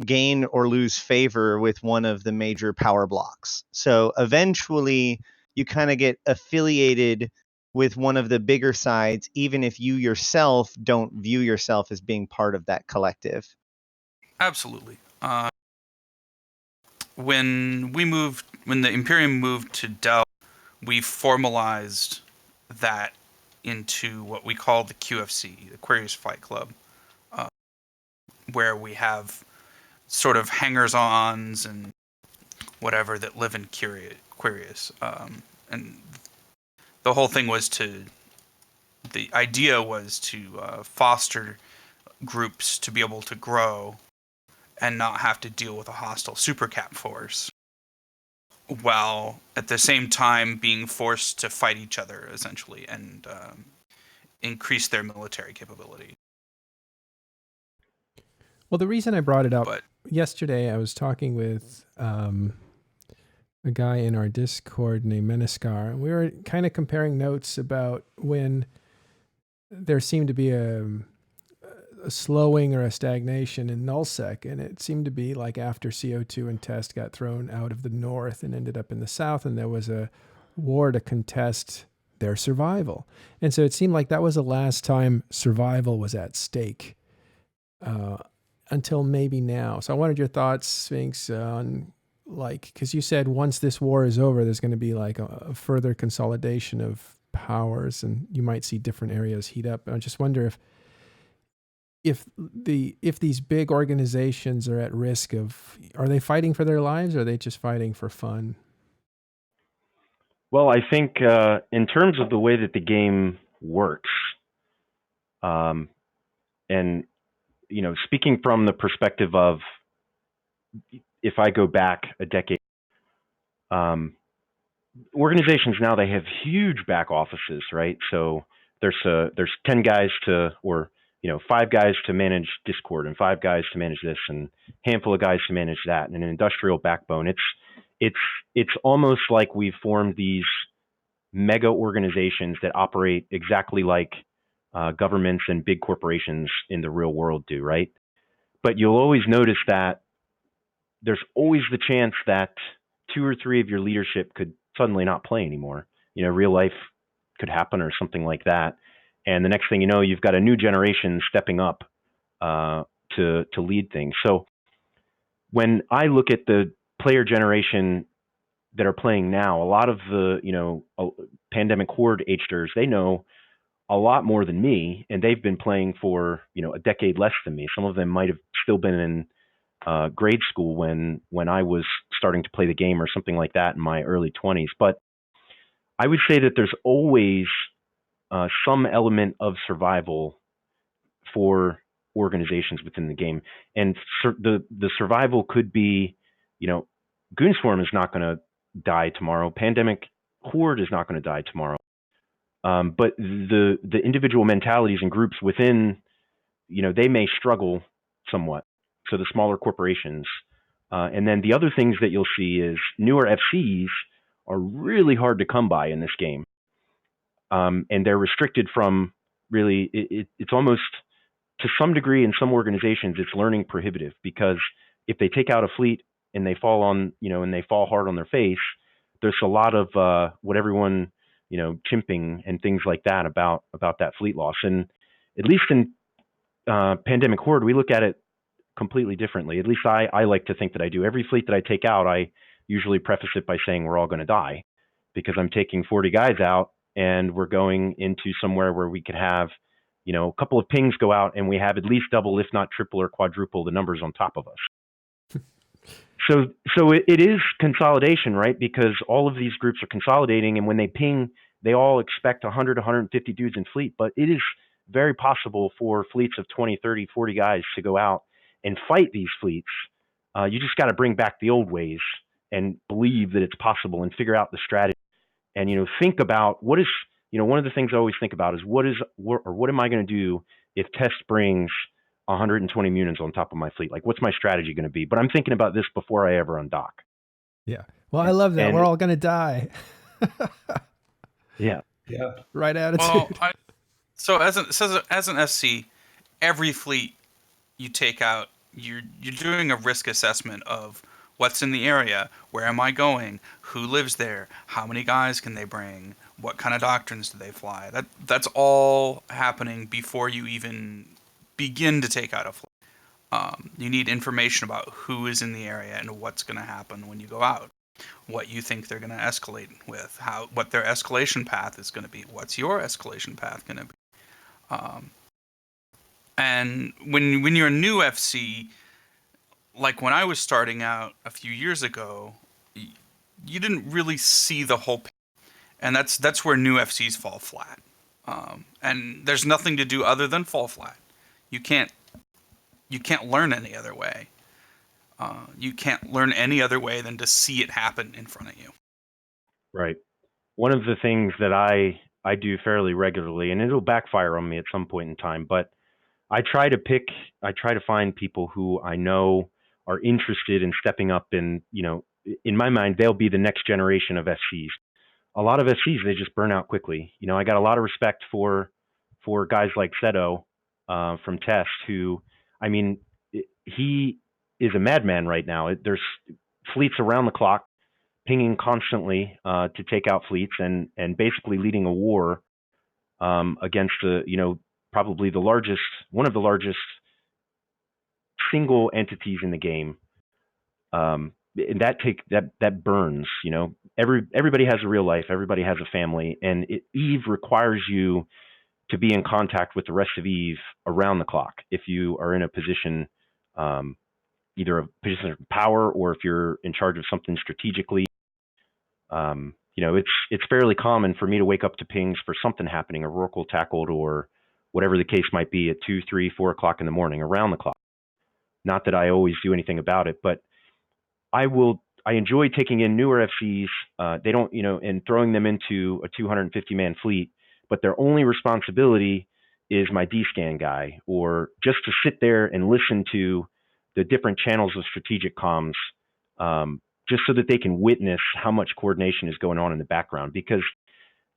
gain or lose favor with one of the major power blocks. So eventually you kind of get affiliated with one of the bigger sides, even if you yourself don't view yourself as being part of that collective. Absolutely. When the Imperium moved to Del, we formalized that into what we call the QFC, the Quarius Fight Club, where we have sort of hangers-ons and whatever that live in Quarius. And the whole thing was the idea was to foster groups to be able to grow and not have to deal with a hostile supercap force, while at the same time being forced to fight each other, essentially, and increase their military capability. Well, the reason I brought it up, But yesterday I was talking with a guy in our Discord named Meniscar, and we were kind of comparing notes about when there seemed to be a slowing or a stagnation in nullsec, and it seemed to be like after CO2 and test got thrown out of the north and ended up in the south, and there was a war to contest their survival. And so it seemed like that was the last time survival was at stake, until maybe now. So I wanted your thoughts, Cphinx, on because you said once this war is over, there's going to be like a further consolidation of powers, and you might see different areas heat up. I just wonder if these big organizations are at risk of, are they fighting for their lives, or are they just fighting for fun? Well, I think in terms of the way that the game works, and speaking from the perspective of, if I go back a decade, organizations now, they have huge back offices, right? So there's 10 guys or 5 guys to manage Discord, and 5 guys to manage this, and a handful of guys to manage that, and an industrial backbone. It's almost like we've formed these mega organizations that operate exactly like governments and big corporations in the real world do, right? But you'll always notice that there's always the chance that 2 or 3 of your leadership could suddenly not play anymore. Real life could happen or something like that. And the next thing you know, you've got a new generation stepping up to lead things. So when I look at the player generation that are playing now, a lot of the pandemic horde H-sters, they know a lot more than me, and they've been playing for a decade less than me. Some of them might have still been in grade school when I was starting to play the game or something like that in my early 20s. But I would say that there's always some element of survival for organizations within the game, and the survival could be, Goonswarm is not going to die tomorrow. Pandemic Horde is not going to die tomorrow. But the individual mentalities and groups within, they may struggle somewhat. So the smaller corporations, and then the other things that you'll see is newer FCs are really hard to come by in this game. and they're restricted from really. It's almost to some degree in some organizations it's learning prohibitive, because if they take out a fleet and they fall on and they fall hard on their face, there's a lot of what everyone chimping and things like that about that fleet loss. And at least in Pandemic Horde, we look at it completely differently. At least I like to think that I do. Every fleet that I take out, I usually preface it by saying we're all going to die, because I'm taking 40 guys out and we're going into somewhere where we could have a couple of pings go out and we have at least double, if not triple or quadruple the numbers on top of us. So it is consolidation, right? Because all of these groups are consolidating, and when they ping, they all expect 100, 150 dudes in fleet, but it is very possible for fleets of 20, 30, 40 guys to go out and fight these fleets. You just got to bring back the old ways and believe that it's possible and figure out the strategy. And, think about what is, one of the things I always think about is what am I going to do if Test brings 120 munitions on top of my fleet? Like, what's my strategy going to be? But I'm thinking about this before I ever undock. Yeah. Well, I love that. We're all going to die. Yeah. Yeah. Right attitude. Well, so as an FC, every fleet you take out, you're doing a risk assessment of what's in the area, where am I going, who lives there, how many guys can they bring, what kind of doctrines do they fly. That's all happening before you even begin to take out a fleet. You need information about who is in the area and what's going to happen when you go out, what you think they're going to escalate with, what their escalation path is going to be, what's your escalation path going to be. And when you're a new FC, like when I was starting out a few years ago, you didn't really see the whole picture. And that's where new FCs fall flat. And there's nothing to do other than fall flat. You can't learn any other way. You can't learn any other way than to see it happen in front of you. Right. One of the things that I do fairly regularly, and it'll backfire on me at some point in time, but I try to find people who I know are interested in stepping up, and in my mind, they'll be the next generation of FCs. A lot of FCs, they just burn out quickly. I got a lot of respect for guys like Seto from Test, who, he is a madman right now. There's fleets around the clock, pinging constantly to take out fleets, and basically leading a war against probably one of the largest single entities in the game. And that burns. Everybody has a real life. Everybody has a family, and Eve requires you to be in contact with the rest of Eve around the clock if you are in a position, either a position of power, or if you're in charge of something strategically. It's fairly common for me to wake up to pings for something happening, a Rorqual tackled, or whatever the case might be, at 2, 3, 4 o'clock in the morning, around the clock. Not that I always do anything about it, but I enjoy taking in newer FCs. They don't, and throwing them into a 250-man fleet, but their only responsibility is my D-scan guy, or just to sit there and listen to the different channels of strategic comms, just so that they can witness how much coordination is going on in the background. Because,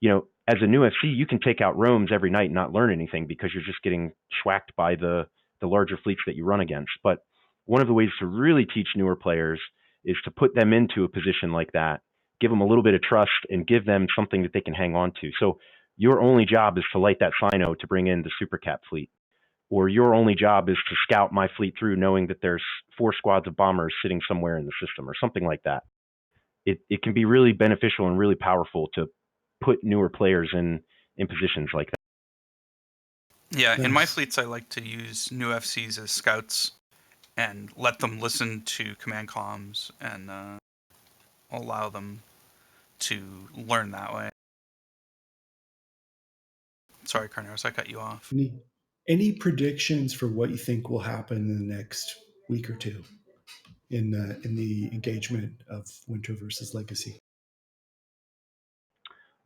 as a new FC, you can take out roams every night and not learn anything, because you're just getting schwacked by the larger fleets that you run against. But one of the ways to really teach newer players is to put them into a position like that, give them a little bit of trust, and give them something that they can hang on to. So your only job is to light that cyno to bring in the supercap fleet, or your only job is to scout my fleet through, knowing that there's 4 squads of bombers sitting somewhere in the system, or something like that. It can be really beneficial and really powerful to put newer players in positions like that. Yeah, Nice. In my fleets, I like to use new FCs as scouts and let them listen to command comms and allow them to learn that way. Sorry, Carneros, I cut you off. Any predictions for what you think will happen in the next week or two in the engagement of Winter versus Legacy?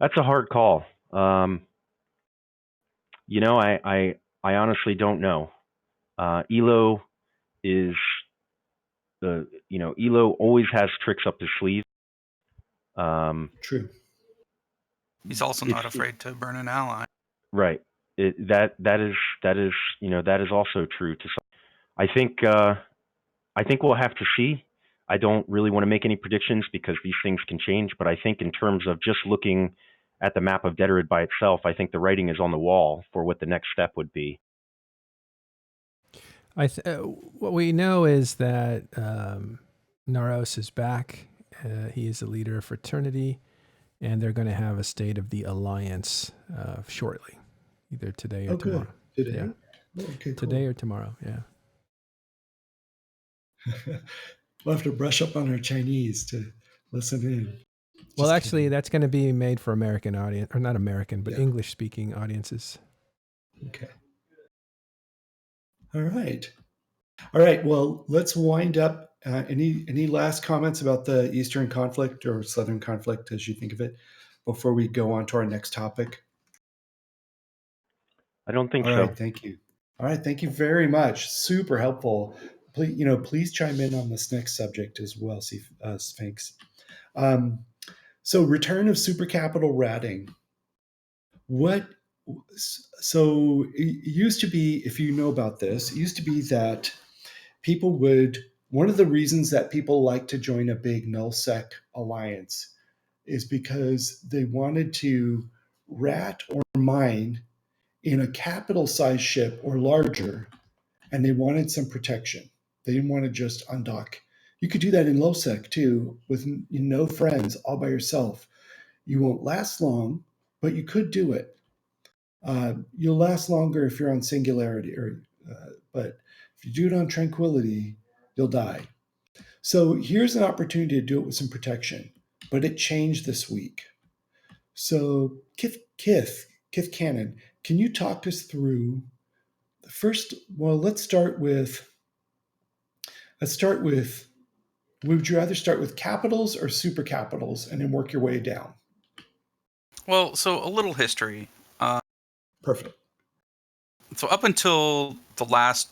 That's a hard call. I honestly don't know. Elo is Elo always has tricks up his sleeve. True. He's also not afraid to burn an ally. Right. That is that is also true to some. I think we'll have to see. I don't really want to make any predictions because these things can change, but I think in terms of just looking at the map of Detorid by itself, I think the writing is on the wall for what the next step would be. What we know is that Naros is back. He is the leader of fraternity, and they're going to have a State of the Alliance shortly, either today or tomorrow. Good. Today? Yeah. Oh, okay, cool. Today or tomorrow, yeah. We'll have to brush up on our Chinese to listen in. Well, Just actually, kidding. that's going to be made for American audience, or not American, but Yeah. English-speaking audiences. Okay. All right. Well, let's wind up. Any last comments about the Eastern conflict or Southern conflict, as you think of it, before we go on to our next topic? I don't think All so. right. Thank you. All right. Thank you very much. Super helpful. Please chime in on this next subject as well, Cphinx. So, return of supercapital ratting. So it used to be, if you know about this, it used to be that one of the reasons that people like to join a big nullsec alliance is because they wanted to rat or mine in a capital size ship or larger, and they wanted some protection. They didn't want to just undock. You could do that in lowsec too, with no friends, all by yourself. You won't last long, but you could do it. You'll last longer if you're on Singularity, but if you do it on Tranquility, you'll die. So here's an opportunity to do it with some protection, but it changed this week. So KithKanan, can you talk us through the first? Well, let's start with. Would you rather start with capitals or super capitals and then work your way down? Well, so a little history. Perfect. So up until the last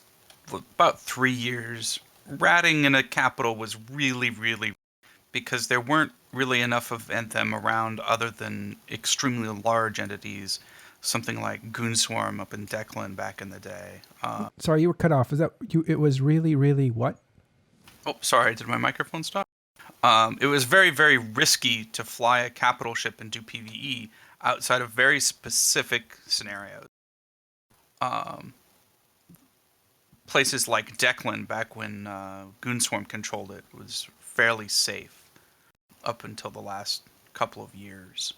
about 3 years, ratting in a capital was really, really, because there weren't really enough of them around other than extremely large entities, something like Goonswarm up in Declan back in the day. Sorry, you were cut off. Is that you? It was really, really what? Oh, sorry, did my microphone stop? It was very, very risky to fly a capital ship and do PvE outside of very specific scenarios. Places like Declan, back when Goonswarm controlled it, was fairly safe up until the last couple of years.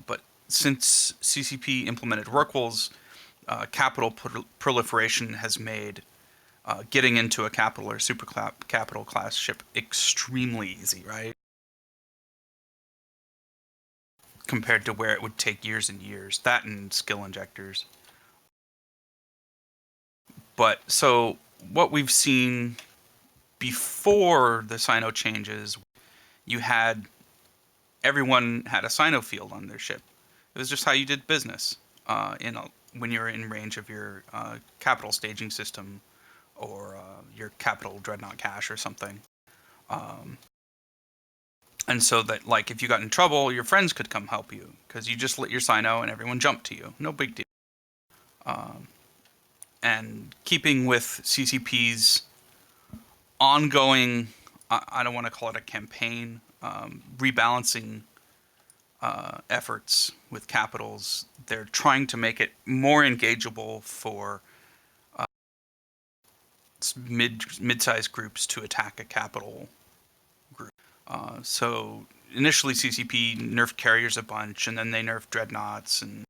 But since CCP implemented Rorquals, capital proliferation has made getting into a capital or super capital class ship extremely easy, right? Compared to where it would take years and years. That and skill injectors. But so what we've seen before the Cyno changes, everyone had a Cyno field on their ship. It was just how you did business when you're in range of your capital staging system or your capital dreadnought cache or something. And so that, like, if you got in trouble, your friends could come help you because you just lit your Cyno and everyone jumped to you. No big deal. And keeping with CCP's ongoing, I don't want to call it a campaign, rebalancing efforts with capitals, they're trying to make it more engageable for mid-sized groups to attack a capital group. So initially CCP nerfed carriers a bunch, and then they nerfed dreadnoughts, and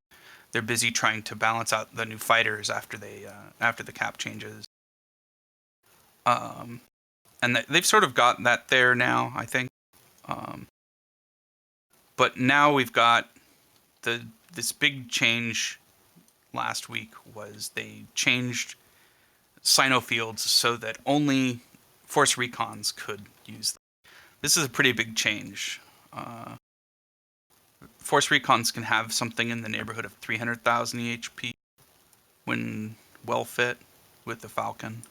they're busy trying to balance out the new fighters after the cap changes. And they've sort of got that there now, I think. But now we've got this big change. Last week was they changed Cyno fields so that only Force Recons could use them. This is a pretty big change. Force Recons can have something in the neighborhood of 300,000 EHP when well fit with the Falcon.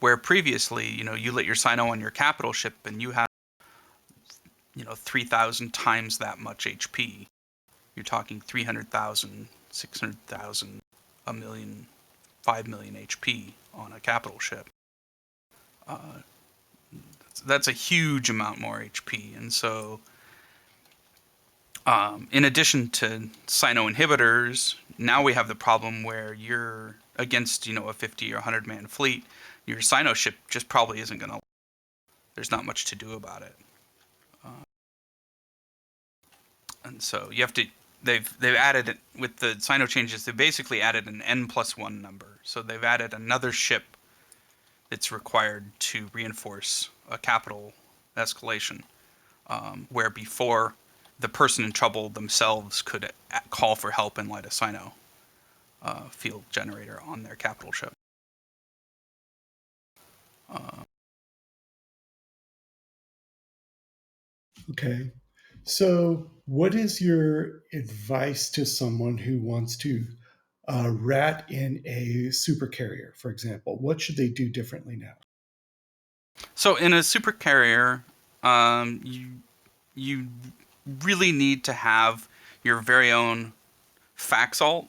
Where previously, you lit your Cyno on your capital ship and you had 3,000 times that much HP. You're talking 300,000, 600,000, a million, 5 million HP on a capital ship. That's a huge amount more HP. And so, in addition to cyno inhibitors, now we have the problem where you're against, a 50 or 100 man fleet. Your cyno ship just probably isn't going to. There's not much to do about it. And so you have to. They've added, with the cyno changes, they basically added an n+1 number. So they've added another ship that's required to reinforce a capital escalation, where before the person in trouble themselves could call for help and light a cyno field generator on their capital ship. Okay. So, what is your advice to someone who wants to rat in a supercarrier, for example? What should they do differently now? So in a supercarrier, you really need to have your very own fax alt,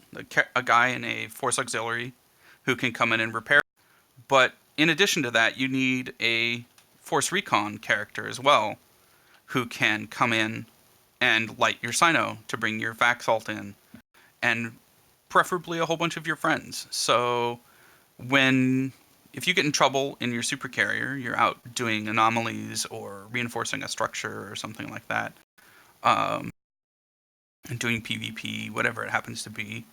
a guy in a force auxiliary who can come in and repair. But in addition to that, you need a force recon character as well, who can come in and light your cyno to bring your fax alt in, and preferably a whole bunch of your friends. So if you get in trouble in your supercarrier, you're out doing anomalies or reinforcing a structure or something like that, and doing PvP, whatever it happens to be,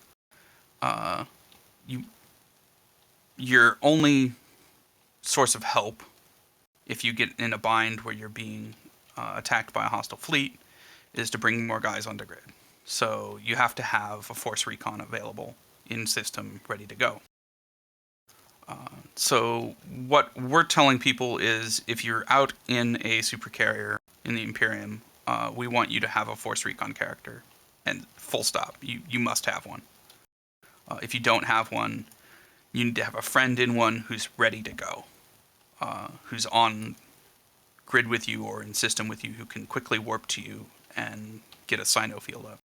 your only source of help, if you get in a bind where you're being attacked by a hostile fleet, is to bring more guys onto grid. So you have to have a force recon available in system, ready to go. So what we're telling people is, if you're out in a supercarrier in the Imperium, we want you to have a force recon character, and full stop. You must have one. If you don't have one, you need to have a friend in one who's ready to go, who's on grid with you or in system with you, who can quickly warp to you and get a cyno field up.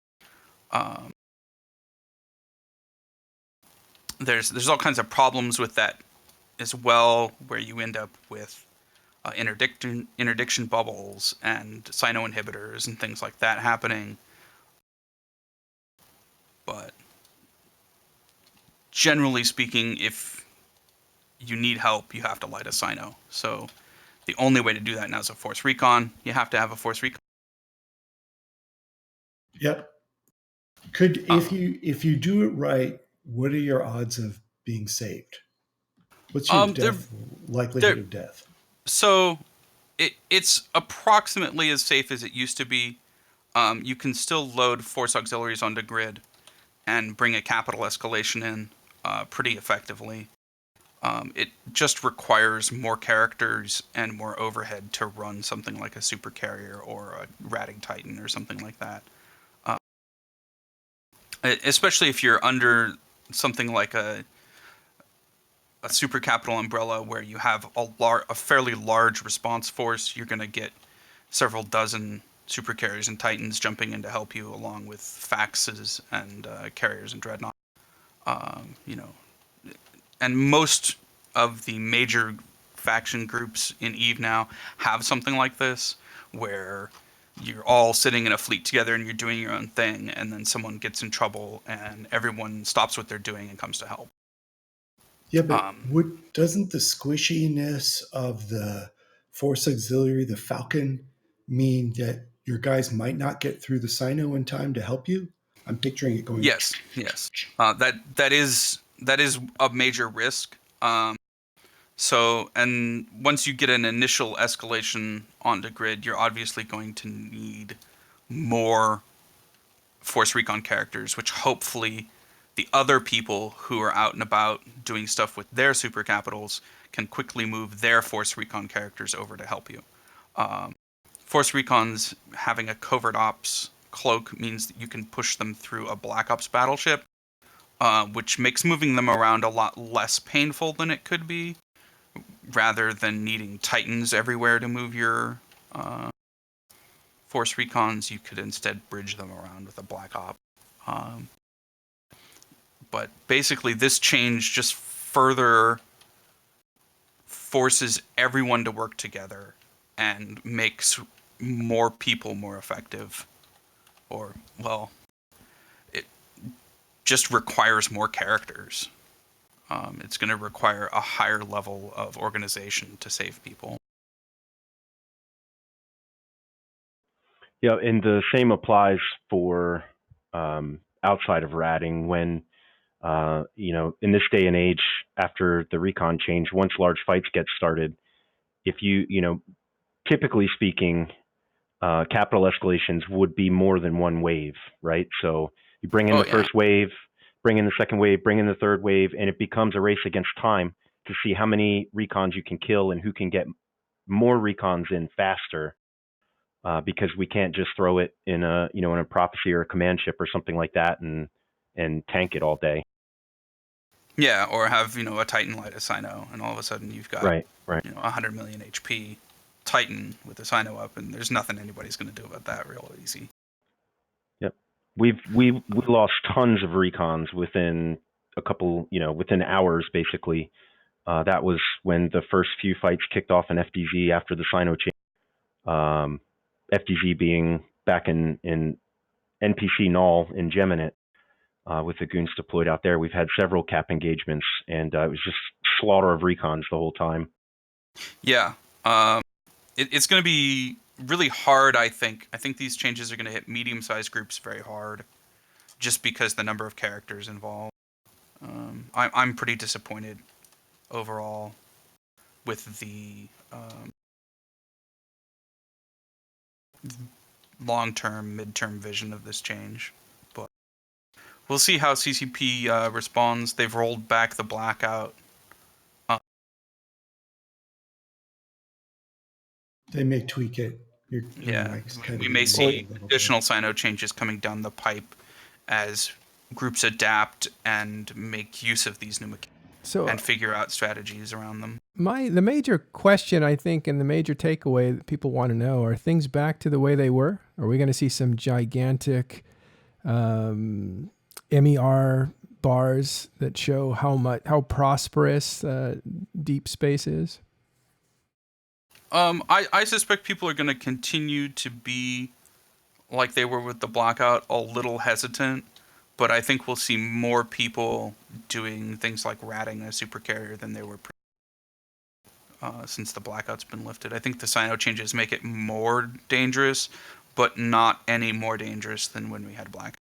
There's all kinds of problems with that as well, where you end up with interdiction bubbles and cyno inhibitors and things like that happening. But generally speaking, if you need help, you have to light a cyno. So the only way to do that now is a force recon. You have to have a force recon. Yep. If you do it right, what are your odds of being saved? What's your likelihood of death? So it's approximately as safe as it used to be. You can still load force auxiliaries onto grid and bring a capital escalation in pretty effectively. It just requires more characters and more overhead to run something like a supercarrier or a ratting titan or something like that. Especially if you're under something like a supercapital umbrella, where you have a fairly large response force, you're going to get several dozen supercarriers and titans jumping in to help you, along with faxes and carriers and dreadnoughts. And most of the major faction groups in EVE now have something like this, where you're all sitting in a fleet together and you're doing your own thing, and then someone gets in trouble and everyone stops what they're doing and comes to help. Yeah, but doesn't the squishiness of the force auxiliary, the Falcon, mean that your guys might not get through the cyno in time to help you? I'm picturing it going. Yes. That is a major risk. So, and once you get an initial escalation onto grid, you're obviously going to need more force recon characters, which hopefully the other people who are out and about doing stuff with their super capitals can quickly move their force recon characters over to help you. Force recons having a covert ops cloak means that you can push them through a Black Ops battleship, which makes moving them around a lot less painful than it could be, rather than needing titans everywhere to move your force recons, you could instead bridge them around with a black op. But basically, this change just further forces everyone to work together and makes more people more effective. Or, well, it just requires more characters. It's going to require a higher level of organization to save people. Yeah, and the same applies for outside of ratting when, in this day and age, after the recon change, once large fights get started, if typically speaking, capital escalations would be more than one wave, right? So you bring in the first wave, bring in the second wave, bring in the third wave, and it becomes a race against time to see how many recons you can kill and who can get more recons in faster. Because we can't just throw it in a prophecy or a command ship or something like that and tank it all day. Yeah, or have a Titan light a Cyno, and all of a sudden you've got 100 million HP Titan with a Cyno up, and there's nothing anybody's going to do about that real easy. Yep, we lost tons of recons within a couple, within hours basically. That was when the first few fights kicked off in FDZ after the Cyno change. FDZ being back in NPC null in Geminate with the goons deployed out there. We've had several cap engagements, and it was just slaughter of recons the whole time. Yeah. It's going to be really hard, I think. I think these changes are going to hit medium-sized groups very hard, just because the number of characters involved. I'm pretty disappointed overall with the long-term, mid-term vision of this change. But we'll see how CCP responds. They've rolled back the Blackout. They may tweak it. We may see additional Cyno changes coming down the pipe as groups adapt and make use of these new mechanics and figure out strategies around them. The major question, I think, and the major takeaway that people want to know, are things back to the way they were? Are we going to see some gigantic MER bars that show how prosperous deep space is? I suspect people are going to continue to be like they were with the Blackout, a little hesitant, but I think we'll see more people doing things like ratting a supercarrier than they were since the Blackout's been lifted. I think the Cyno changes make it more dangerous, but not any more dangerous than when we had Blackout.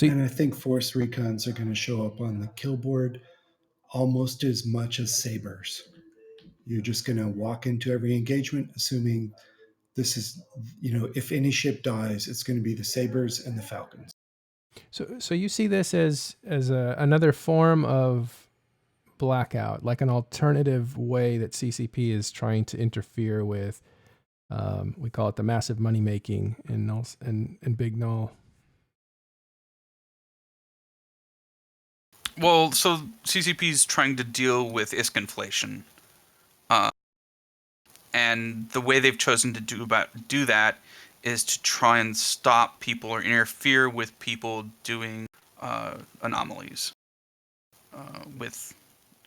And I think force recons are going to show up on the kill board almost as much as sabers. You're just going to walk into every engagement assuming this is, if any ship dies, it's going to be the sabers and the falcons. So you see this as another form of Blackout, like an alternative way that CCP is trying to interfere with. We call it the massive money making in nulls and big null. Well, so CCP is trying to deal with ISK inflation. And the way they've chosen to do that is to try and stop people or interfere with people doing anomalies with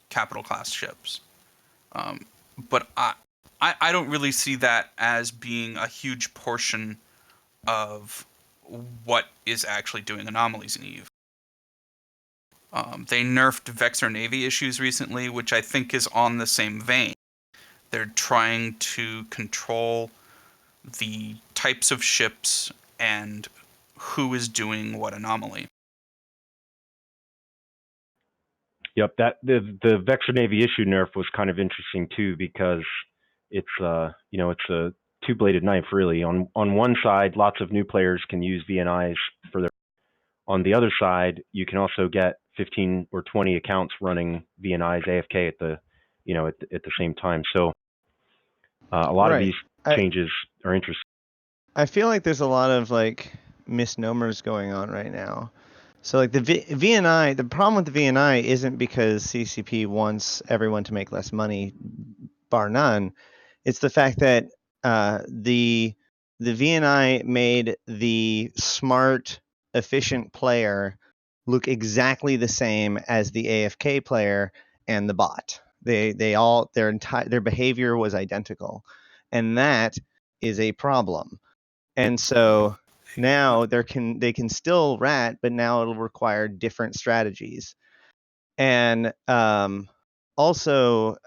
capital class ships. But I don't really see that as being a huge portion of what is actually doing anomalies in EVE. They nerfed Vexor Navy issues recently, which I think is on the same vein. They're trying to control the types of ships and who is doing what anomaly. Yep, that the Vexor Navy issue nerf was kind of interesting too, because it's it's a two-bladed knife really. On one side, lots of new players can use VNIs for their. On the other side, you can also get 15 or 20 accounts running VNIs AFK at the same time. So a lot of these changes are interesting. I feel like there's a lot of misnomers going on right now. So the VNI, the problem with the VNI isn't because CCP wants everyone to make less money, bar none. It's the fact that the VNI made the smart, efficient player look exactly the same as the AFK player and the bot. They all their behavior was identical, and that is a problem. And so now they can still rat, but now it'll require different strategies. And also,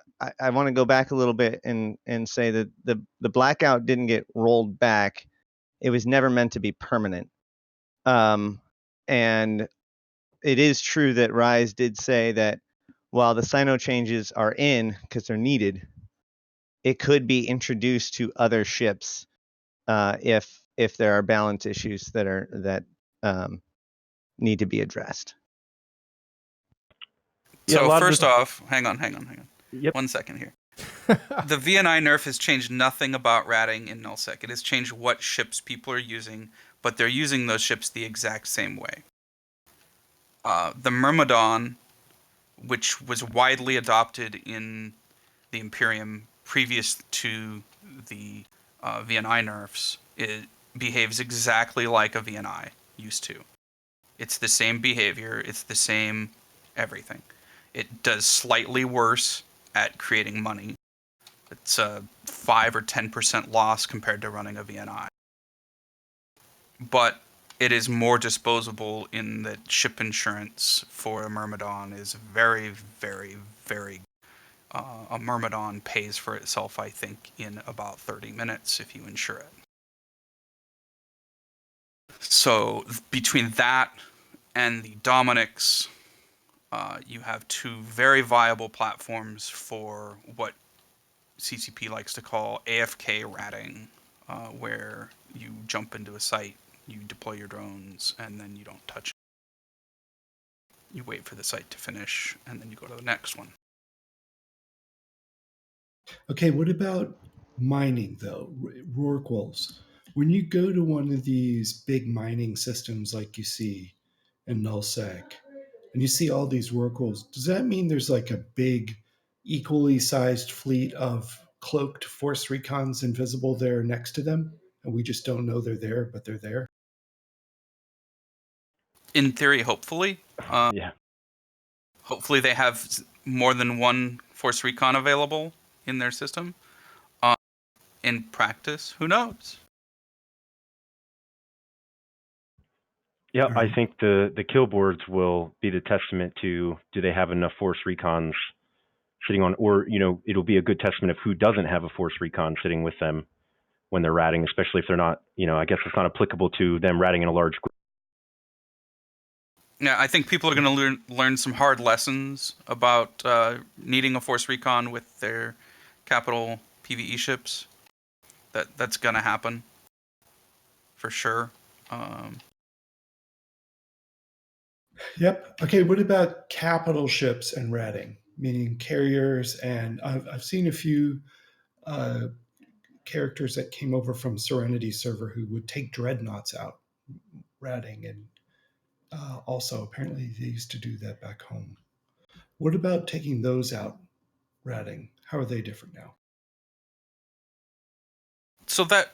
I want to go back a little bit and say that the blackout didn't get rolled back. It was never meant to be permanent. And it is true that Rise did say that while the cyno changes are in because they're needed, it could be introduced to other ships if there are balance issues that need to be addressed. Yeah, a So lot of first the- off, hang on. Yep. 1 second here. The VNI nerf has changed nothing about ratting in nullsec. It has changed what ships people are using, but they're using those ships the exact same way. The Myrmidon, which was widely adopted in the Imperium previous to the VNI nerfs, it behaves exactly like a VNI used to. It's the same behavior, it's the same everything. It does slightly worse at creating money. It's a 5 or 10% loss compared to running a VNI. But it is more disposable in that ship insurance for a Myrmidon is very, very, very... a Myrmidon pays for itself, I think, in about 30 minutes if you insure it. So between that and the Dominics, you have two very viable platforms for what CCP likes to call AFK ratting, where you jump into a site, you deploy your drones, and then you don't touch it. You wait for the site to finish, and then you go to the next one. Okay, what about mining, though? Rorquals. When you go to one of these big mining systems like you see in nullsec, and you see all these Rorquals, does that mean there's like a big, equally sized fleet of cloaked force recons invisible there next to them, and we just don't know they're there, but they're there? In theory, hopefully. Yeah. Hopefully they have more than one force recon available in their system. In practice, who knows? Yeah, All I right. think the kill boards will be the testament to do they have enough force recons sitting on, or it'll be a good testament of who doesn't have a force recon sitting with them when they're ratting, especially if they're not, I guess it's not applicable to them ratting in a large group. Yeah, I think people are going to learn some hard lessons about needing a force recon with their capital PvE ships. That's going to happen for sure. Yep. Okay, what about capital ships and ratting, meaning carriers? And I've seen a few characters that came over from Serenity server who would take dreadnoughts out ratting, and also apparently they used to do that back home. What about taking those out ratting? How are they different now? So that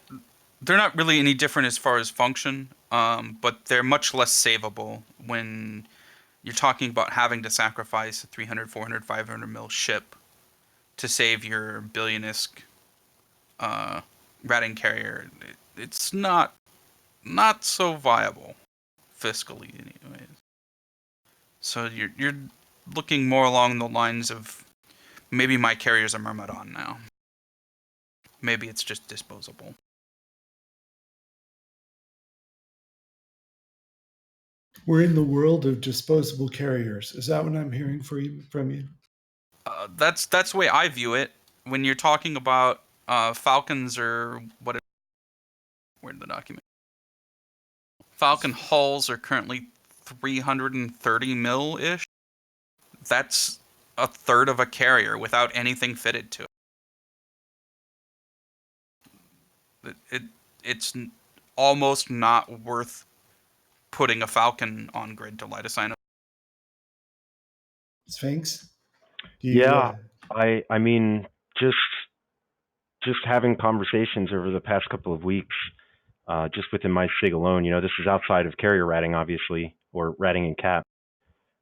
they're not really any different as far as function, but they're much less savable when you're talking about having to sacrifice a 300, 400, 500 mil ship to save your billion-esque ratting carrier. It's not so viable fiscally, anyways. So you're looking more along the lines of maybe my carrier's a Myrmidon now. Maybe it's just disposable. We're in the world of disposable carriers. Is that what I'm hearing from you? That's the way I view it. When you're talking about Falcons or what? Where's the document? Falcon hulls are currently 330 mil-ish. That's a third of a carrier without anything fitted to it. It's almost not worth putting a Falcon on grid to light a cyno. Cphinx? Yeah, I mean, just just having conversations over the past couple of weeks, just within my SIG alone, this is outside of carrier ratting, obviously, or ratting and cap.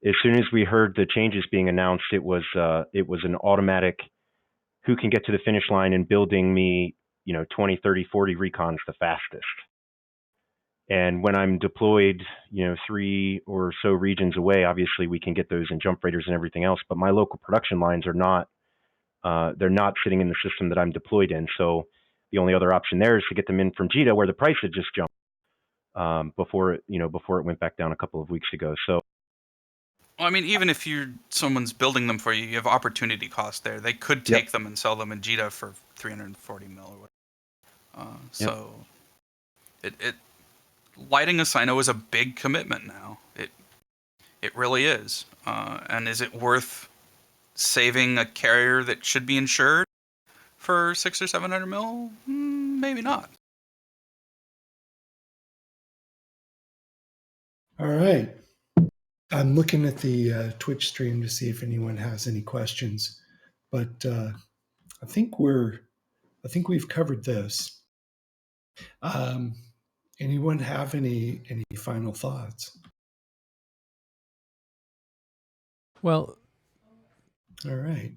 As soon as we heard the changes being announced, it was an automatic who can get to the finish line and building me, 20, 30, 40 recons the fastest. And when I'm deployed, 3 or so regions away, obviously we can get those in jump freighters and everything else, but my local production lines are not, they're not sitting in the system that I'm deployed in. So the only other option there is to get them in from JITA, where the price had just jumped before it went back down a couple of weeks ago. So, well, I mean, even if someone's building them for you, you have opportunity cost there. They could take them and sell them in JITA for 340 mil or whatever. So it lighting a cyno is a big commitment now. It really is. And is it worth saving a carrier that should be insured for 600 or 700 mil? Maybe not. All right. I'm looking at the Twitch stream to see if anyone has any questions, but I think we've covered this. Anyone have any final thoughts? Well, all right.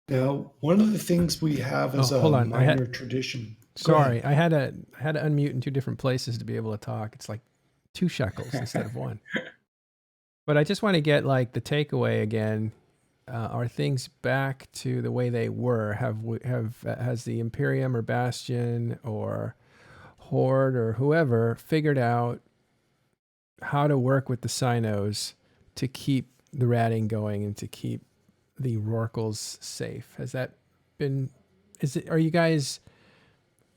Now, one of the things we have is a minor tradition. Sorry, I had to unmute in 2 different places to be able to talk. It's like 2 shekels instead of 1. But I just want to get like the takeaway again. Are things back to the way they were? Has the Imperium or Bastion or Horde or whoever figured out how to work with the cynos to keep the ratting going and to keep the Rorquals safe? Has that been? Are you guys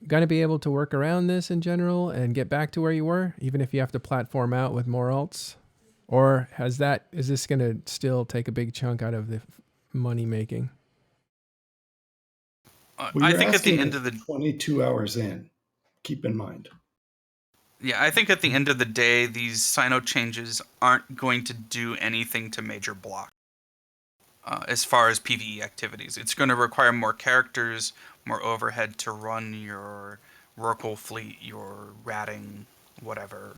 going to be able to work around this in general and get back to where you were, even if you have to platform out with more alts? Or is this going to still take a big chunk out of the money making? I think at the end of the 22 hours in, keep in mind. Yeah, I think at the end of the day, these cyno changes aren't going to do anything to major block. As far as PvE activities, it's going to require more characters, more overhead to run your Rorqual fleet, your ratting, whatever.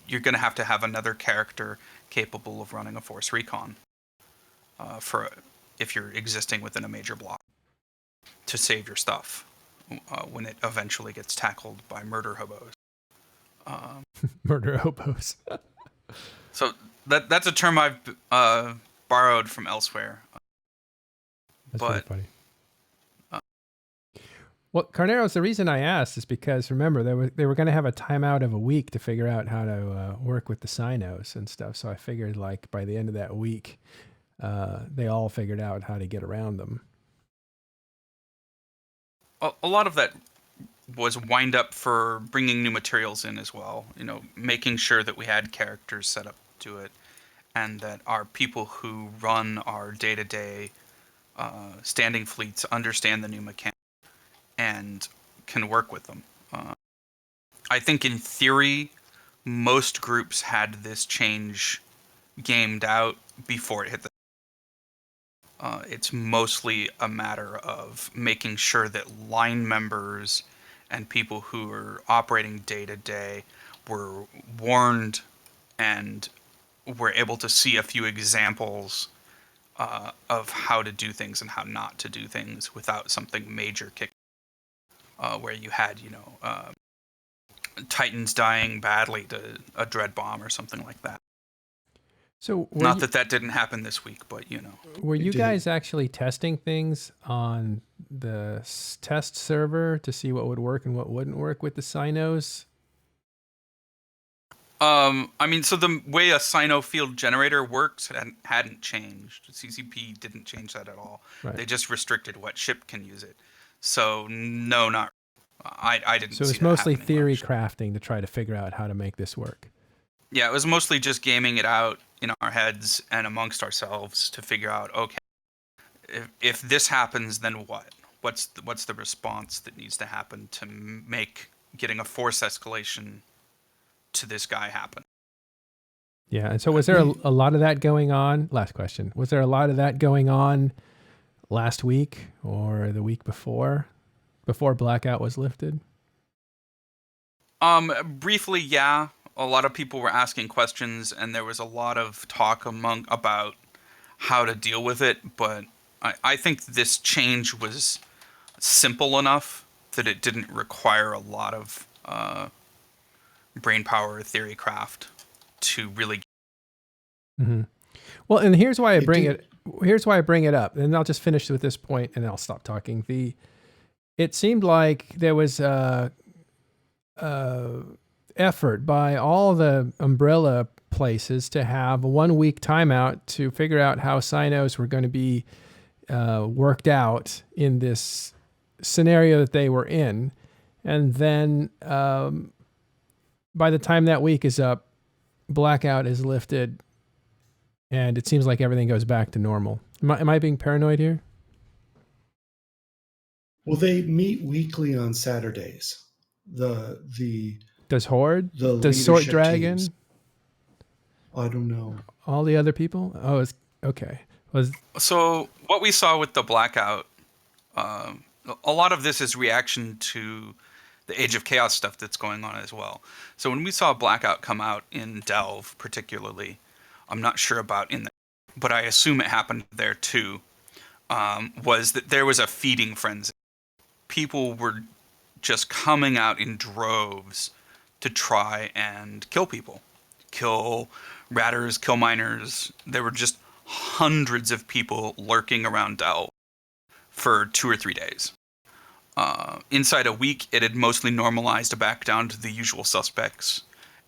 You're going to have another character capable of running a force recon if you're existing within a major block to save your stuff when it eventually gets tackled by murder hobos. Murder hobos. So that's a term I've borrowed from elsewhere. That's pretty funny. Well, Carneros, the reason I asked is because, remember, they were going to have a timeout of a week to figure out how to work with the cynos and stuff. So I figured, like, by the end of that week, they all figured out how to get around them. A lot of that was wind up for bringing new materials in as well. Making sure that we had characters set up to it, and that our people who run our day-to-day standing fleets understand the new mechanics and can work with them. I think in theory, most groups had this change gamed out before it hit the... It's mostly a matter of making sure that line members and people who are operating day-to-day were warned and were able to see a few examples of how to do things and how not to do things without something major kicking. Where you had, Titans dying badly to a dread bomb or something like that. So not that didn't happen this week, but Were you guys actually testing things on the test server to see what would work and what wouldn't work with the cynos? I mean, so the way a cyno field generator works hadn't changed. CCP didn't change that at all. Right. They just restricted what ship can use it. So no, not. I didn't. So it's mostly theory crafting to try to figure out how to make this work. Yeah, it was mostly just gaming it out in our heads and amongst ourselves to figure out, okay, if this happens, then what? What's the response that needs to happen to make getting a force escalation to this guy happen? Yeah, and so was there a lot of that going on? Last question. Was there a lot of that going on last week or the week before Blackout was lifted? Briefly, yeah. A lot of people were asking questions, and there was a lot of talk about how to deal with it. But I think this change was simple enough that it didn't require a lot of brain power or theory craft to really. Mm-hmm. Well, and here's why I bring did. it. Here's why I bring it up, and I'll just finish with this point, and I'll stop talking. It seemed like there was effort by all the umbrella places to have a 1 week timeout to figure out how cynos were going to be worked out in this scenario that they were in. And then by the time that week is up, Blackout is lifted, and it seems like everything goes back to normal. Am I being paranoid here? Well, they meet weekly on Saturdays. Does Horde? The Does Sort leadership Dragon? teams. I don't know. All the other people? Oh, it's okay. So what we saw with the Blackout, a lot of this is reaction to the Age of Chaos stuff that's going on as well. So when we saw Blackout come out in Delve, particularly, I'm not sure about but I assume it happened there too, was that there was a feeding frenzy. People were just coming out in droves to try and kill people. Kill ratters, kill miners. There were just hundreds of people lurking around Delve for 2 or 3 days. Inside a week, it had mostly normalized back down to the usual suspects,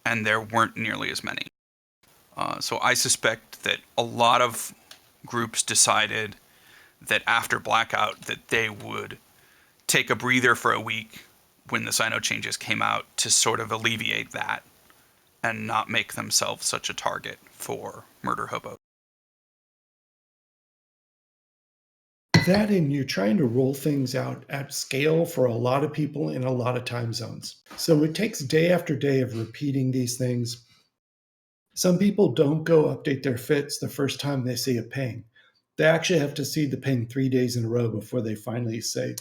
and there weren't nearly as many. So I suspect that a lot of groups decided that after Blackout that they would take a breather for a week when the cyno changes came out to sort of alleviate that and not make themselves such a target for murder hobos. That, and you're trying to roll things out at scale for a lot of people in a lot of time zones. So it takes day after day of repeating these things. Some people don't go update their fits the first time they see a ping. They actually have to see the ping 3 days in a row before they finally say,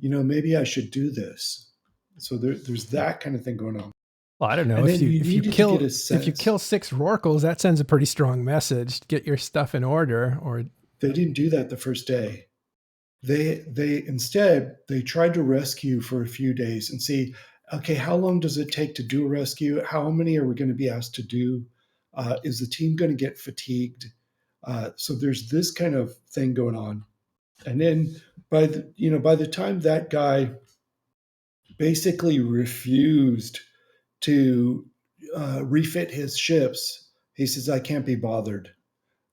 maybe I should do this. So there's that kind of thing going on. Well, I don't know. And If then you kill get a sense. if you kill 6 Rorquals, that sends a pretty strong message. Get your stuff in order. Or they didn't do that the first day. They instead they tried to rescue for a few days and see, okay, how long does it take to do a rescue? How many are we going to be asked to do? Is the team going to get fatigued? So there's this kind of thing going on. And then by the time that guy basically refused to refit his ships, he says, I can't be bothered.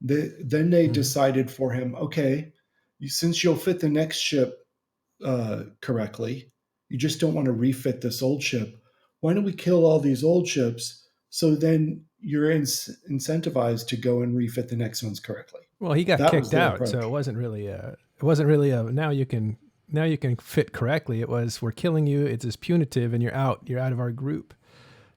Then they decided for him, okay, since you'll fit the next ship correctly, you just don't want to refit this old ship. Why don't we kill all these old ships so then you're incentivized to go and refit the next ones correctly? Well, he got That was kicked their out, approach. so it wasn't really a now you can fit correctly. It was, we're killing you. It's as punitive, and you're out of our group.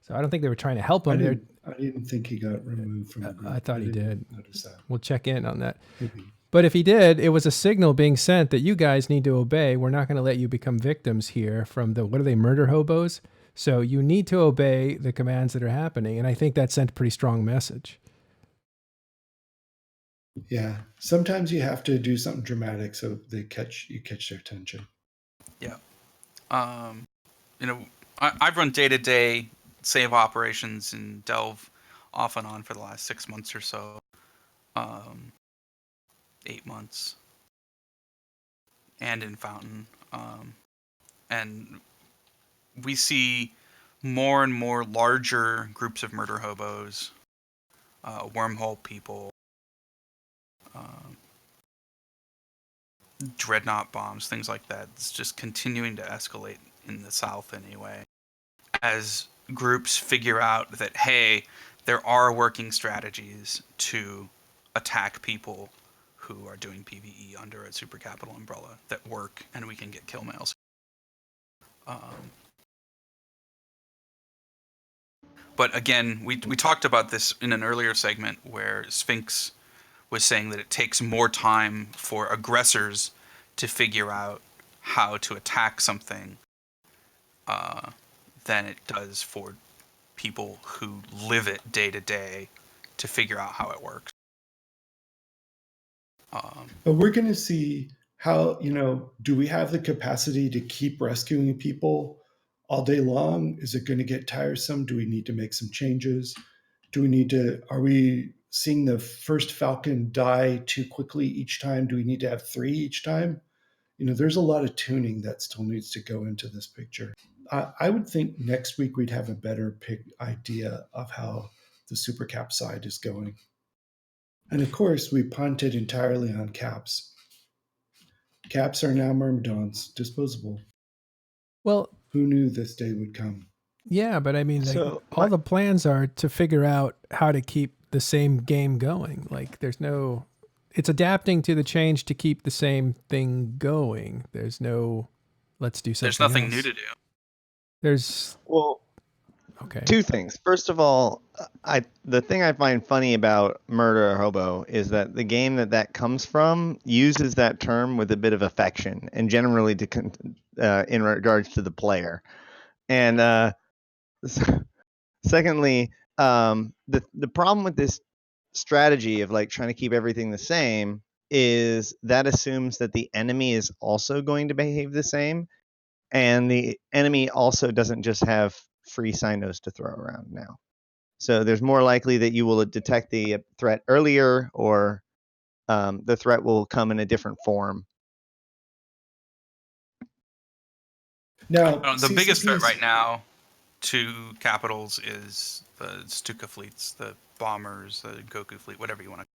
So I don't think they were trying to help him. I didn't think he got removed from the group. I thought he did. Notice that. We'll check in on that. Maybe. But if he did, it was a signal being sent that you guys need to obey. We're not going to let you become victims here from what are they, murder hobos? So you need to obey the commands that are happening. And I think that sent a pretty strong message. Yeah. Sometimes you have to do something dramatic so you catch their attention. Yeah. I've run day-to-day save operations in Delve off and on for the last 6 months or so. 8 months. And in Fountain. And we see more and more larger groups of murder hobos, wormhole people, dreadnought bombs, things like that. It's just continuing to escalate in the South anyway. As groups figure out that, hey, there are working strategies to attack people who are doing PvE under a supercapital umbrella that work, and we can get killmails. But again, we talked about this in an earlier segment where Cphinx was saying that it takes more time for aggressors to figure out how to attack something than it does for people who live it day to day to figure out how it works. But we're going to see how, do we have the capacity to keep rescuing people all day long? Is it going to get tiresome? Do we need to make some changes? Are we seeing the first Falcon die too quickly each time? Do we need to have 3 each time? There's a lot of tuning that still needs to go into this picture. I would think next week we'd have a better idea of how the supercap side is going. And of course, we punted entirely on caps. Caps are now myrmidons, disposable. Well, who knew this day would come? Yeah, but I mean, all the plans are to figure out how to keep the same game going. Like, it's adapting to the change to keep the same thing going. There's no, let's do something. There's nothing else. new to do. There's okay. 2 things. First of all, the thing I find funny about Murder Hobo is that the game that comes from uses that term with a bit of affection and generally in regards to the player. And secondly, the problem with this strategy of like trying to keep everything the same is that assumes that the enemy is also going to behave the same, and the enemy also doesn't just have free cynos to throw around now. So there's more likely that you will detect the threat earlier, or the threat will come in a different form. Now, the biggest threat right now to capitals is the Stuka fleets, the bombers, the Goku fleet, whatever you want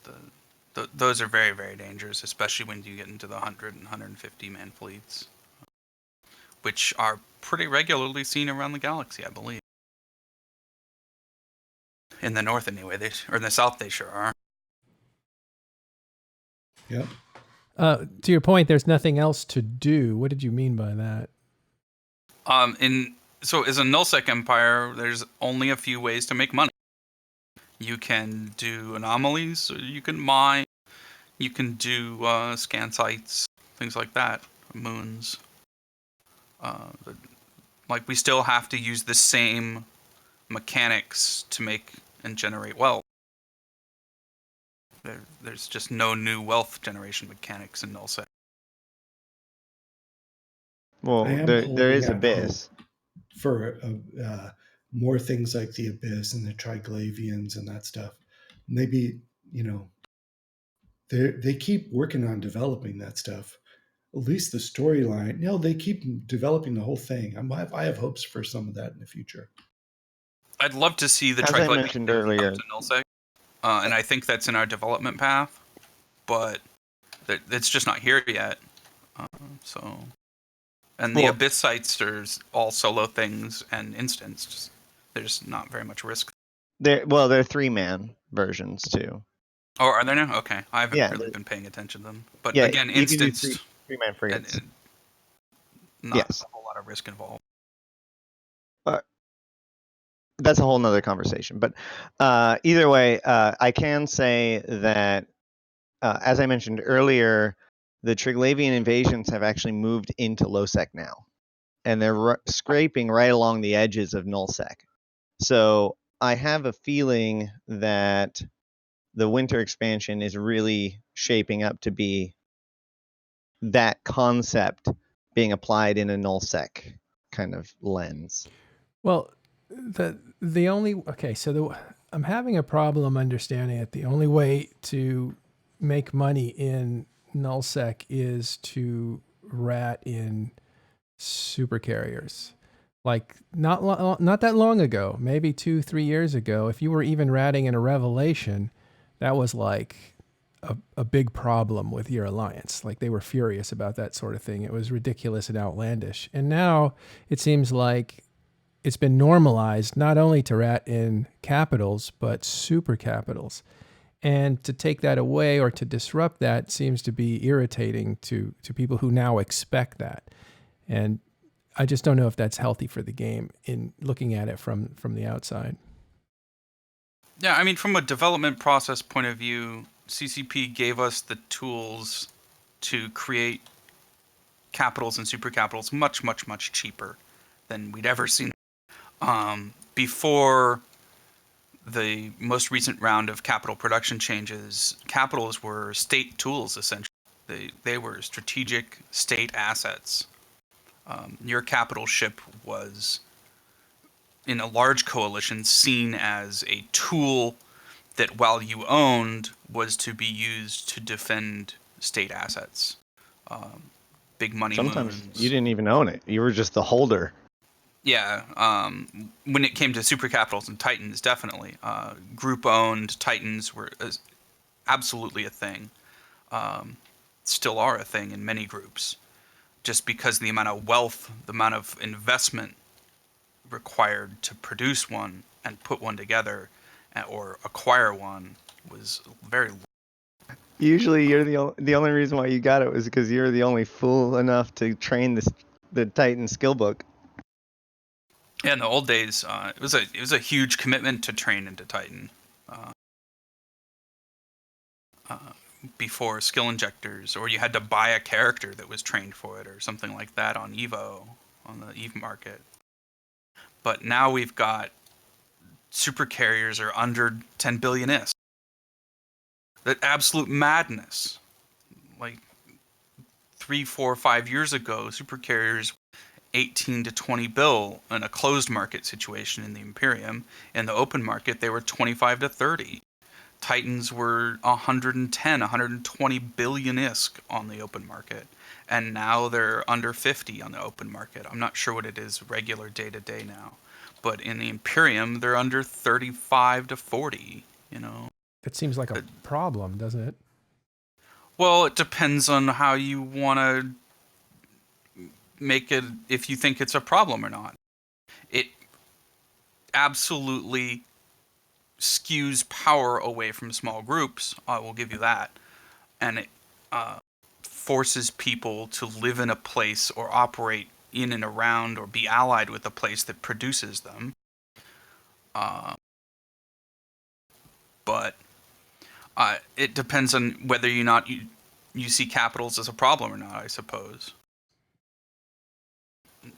to. Those are very, very dangerous, especially when you get into the 100 and 150 man fleets, which are pretty regularly seen around the galaxy, I believe. In the north, anyway, or in the south, they sure are. Yep. To your point, there's nothing else to do. What did you mean by that? So as a nullsec empire, there's only a few ways to make money. You can do anomalies, or you can mine, you can do scan sites, things like that, moons. Like, we still have to use the same mechanics to make and generate wealth. There's just no new wealth generation mechanics in nullsec. Well, there is Abyss. For more things like the Abyss and the Triglavians and that stuff. Maybe, they keep working on developing that stuff. At least the storyline. No, they keep developing the whole thing. I have hopes for some of that in the future. I'd love to see the As I mentioned earlier, to nullsec, and I think that's in our development path, but it's just not here yet. And the Abyss sites are all solo things and instance. There's not very much risk. They're 3-man versions too. Oh, are there now? Okay, I haven't really been paying attention to them. But again, instanced 3-man frigates. Not a whole lot of risk involved. That's a whole nother conversation. But either way, I can say that, as I mentioned earlier, the Triglavian invasions have actually moved into low-sec now. And they're scraping right along the edges of null-sec. So I have a feeling that the winter expansion is really shaping up to be that concept being applied in a null-sec kind of lens. Well, I'm having a problem understanding that the only way to make money in nullsec is to rat in supercarriers. Like, not that long ago, maybe 2-3 years ago, if you were even ratting in a revelation, that was like a big problem with your alliance. Like, they were furious about that sort of thing. It was ridiculous and outlandish. And now it seems like it's been normalized not only to rat in capitals, but super capitals. And to take that away or to disrupt that seems to be irritating to people who now expect that. And I just don't know if that's healthy for the game in looking at it from the outside. Yeah, I mean, from a development process point of view, CCP gave us the tools to create capitals and supercapitals much, much, much cheaper than we'd ever seen. Before the most recent round of capital production changes, capitals were state tools, essentially. They were strategic state assets. Your capital ship was, in a large coalition, seen as a tool that, while you owned, was to be used to defend state assets. Big money Sometimes moons. you didn't even own it. You were just the holder. Yeah, when it came to supercapitals and titans, definitely. Group-owned titans were absolutely a thing. Still are a thing in many groups. Just because the amount of wealth, the amount of investment required to produce one and put one together or acquire one was very low. Usually, you're the only reason why you got it was because you're the only fool enough to train the Titan skill book. Yeah, in the old days, it was a huge commitment to train into Titan. Before skill injectors, or you had to buy a character that was trained for it, or something like that on Evo, on the EVE market. But now we've got super carriers are under 10 billion ISK. That absolute madness. Like 3, 4, 5 years ago, super carriers 18 to 20 bill in a closed market situation in the Imperium. In the open market, they were 25 to 30. Titans were 110, 120 billion ISK on the open market. And now they're under 50 on the open market. I'm not sure what it is regular day to day now. But in the Imperium, they're under 35 to 40, you know. That seems like a problem, doesn't it? Well, it depends on how you want to make it, if you think it's a problem or not. It absolutely skews power away from small groups, I will give you that. And it forces people to live in a place or operate in and around or be allied with a place that produces them. But it depends on whether or not you see capitals as a problem or not, I suppose.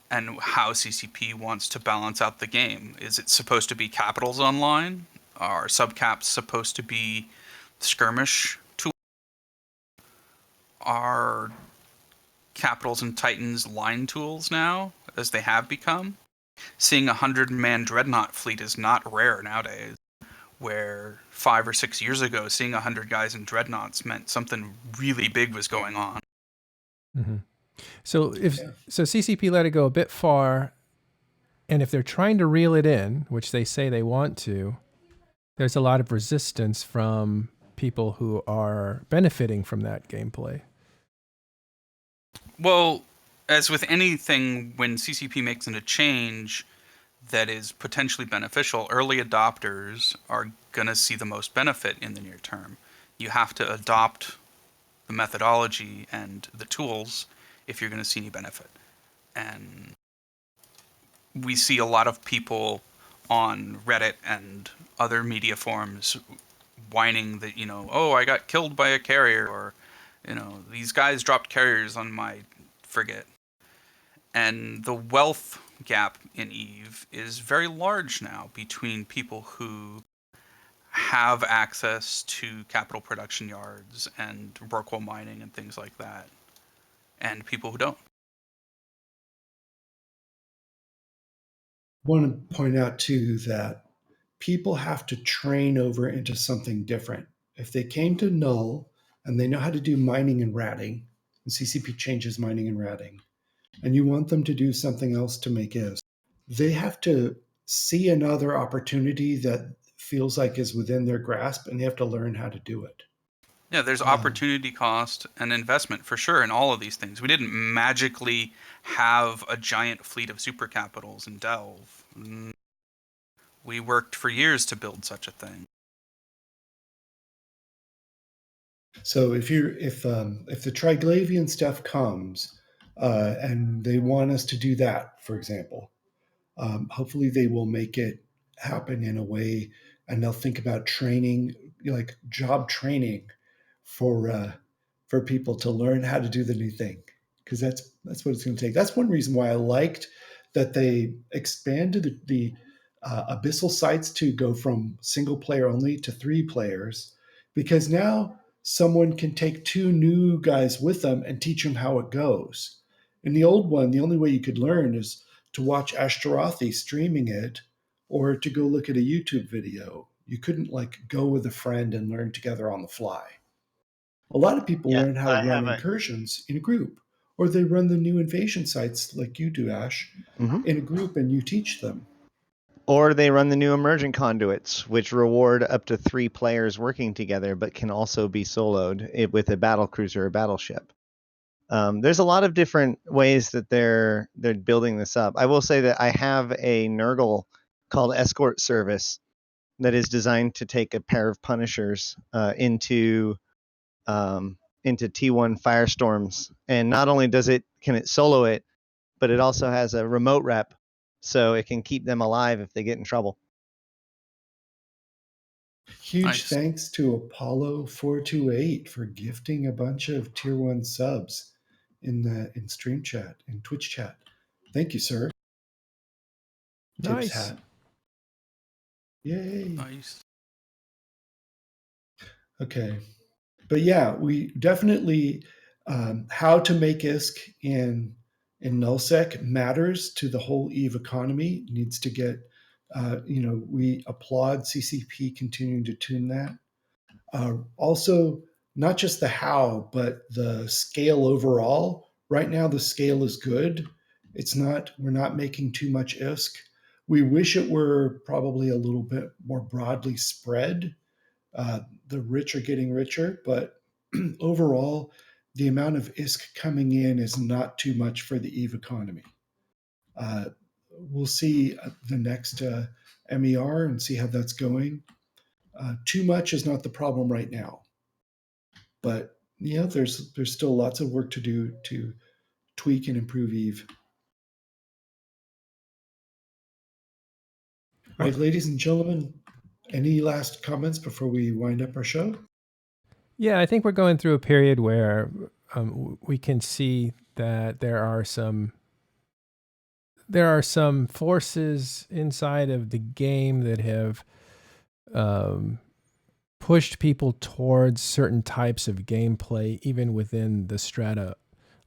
And how CCP wants to balance out the game. Is it supposed to be capitals online? Are subcaps supposed to be skirmish tools? Are capitals and titans line tools now, as they have become? Seeing a 100-man dreadnought fleet is not rare nowadays, where 5 or 6 years ago, seeing 100 guys in dreadnoughts meant something really big was going on. Mm-hmm. So CCP let it go a bit far, and if they're trying to reel it in, which they say they want to, there's a lot of resistance from people who are benefiting from that gameplay. Well, as with anything, when CCP makes a change that is potentially beneficial, early adopters are going to see the most benefit in the near term. You have to adopt the methodology and the tools if you're going to see any benefit. And we see a lot of people on Reddit and other media forums whining that, you know, oh, I got killed by a carrier, or, you know, these guys dropped carriers on my frigate. And the wealth gap in EVE is very large now between people who have access to capital production yards and Rorqual mining and things like that, and people who don't. I want to point out too that people have to train over into something different. If they came to null and they know how to do mining and ratting, and CCP changes mining and ratting, and you want them to do something else to make ISK, they have to see another opportunity that feels like is within their grasp, and they have to learn how to do it. Yeah, there's opportunity cost and investment for sure in all of these things. We didn't magically have a giant fleet of supercapitals in Delve. We worked for years to build such a thing. So if the Triglavian stuff comes and they want us to do that, for example, hopefully they will make it happen in a way and they'll think about training, like job training for people to learn how to do the new thing, because that's what it's going to take. That's one reason why I liked that they expanded the abyssal sites to go from single player only to 3 players, because now someone can take 2 new guys with them and teach them how it goes. In the old one, the only way you could learn is to watch Ashterothi streaming it or to go look at a YouTube video. You couldn't like go with a friend and learn together on the fly. A lot of people Yeah, learn how to I run haven't. incursions in a group, or they run the new invasion sites like you do, Ash, in a group and you teach them. Or they run the new emergent conduits, which reward up to 3 players working together, but can also be soloed with a battle cruiser or battleship. There's a lot of different ways that they're building this up. I will say that I have a Nurgle called Escort Service that is designed to take a pair of Punishers into T1 Firestorms, and not only can it solo it, but it also has a remote rep, so it can keep them alive if they get in trouble. Huge Nice. thanks to Apollo428 for gifting a bunch of tier 1 subs in stream chat, in Twitch chat. Thank you, sir. Nice. Tips hat. Yay. Nice. Okay. But yeah, we definitely, how to make ISK in nullsec matters to the whole EVE economy. Needs to get, we applaud CCP continuing to tune that. Also, not just the how, but the scale overall. Right now, the scale is good. We're not making too much ISK. We wish it were probably a little bit more broadly spread. The rich are getting richer, but overall, the amount of ISK coming in is not too much for the EVE economy. We'll see the next MER and see how that's going. Too much is not the problem right now, but yeah, there's still lots of work to do to tweak and improve EVE. All right, ladies and gentlemen, any last comments before we wind up our show? Yeah, I think we're going through a period where we can see that there are some forces inside of the game that have pushed people towards certain types of gameplay, even within the strata.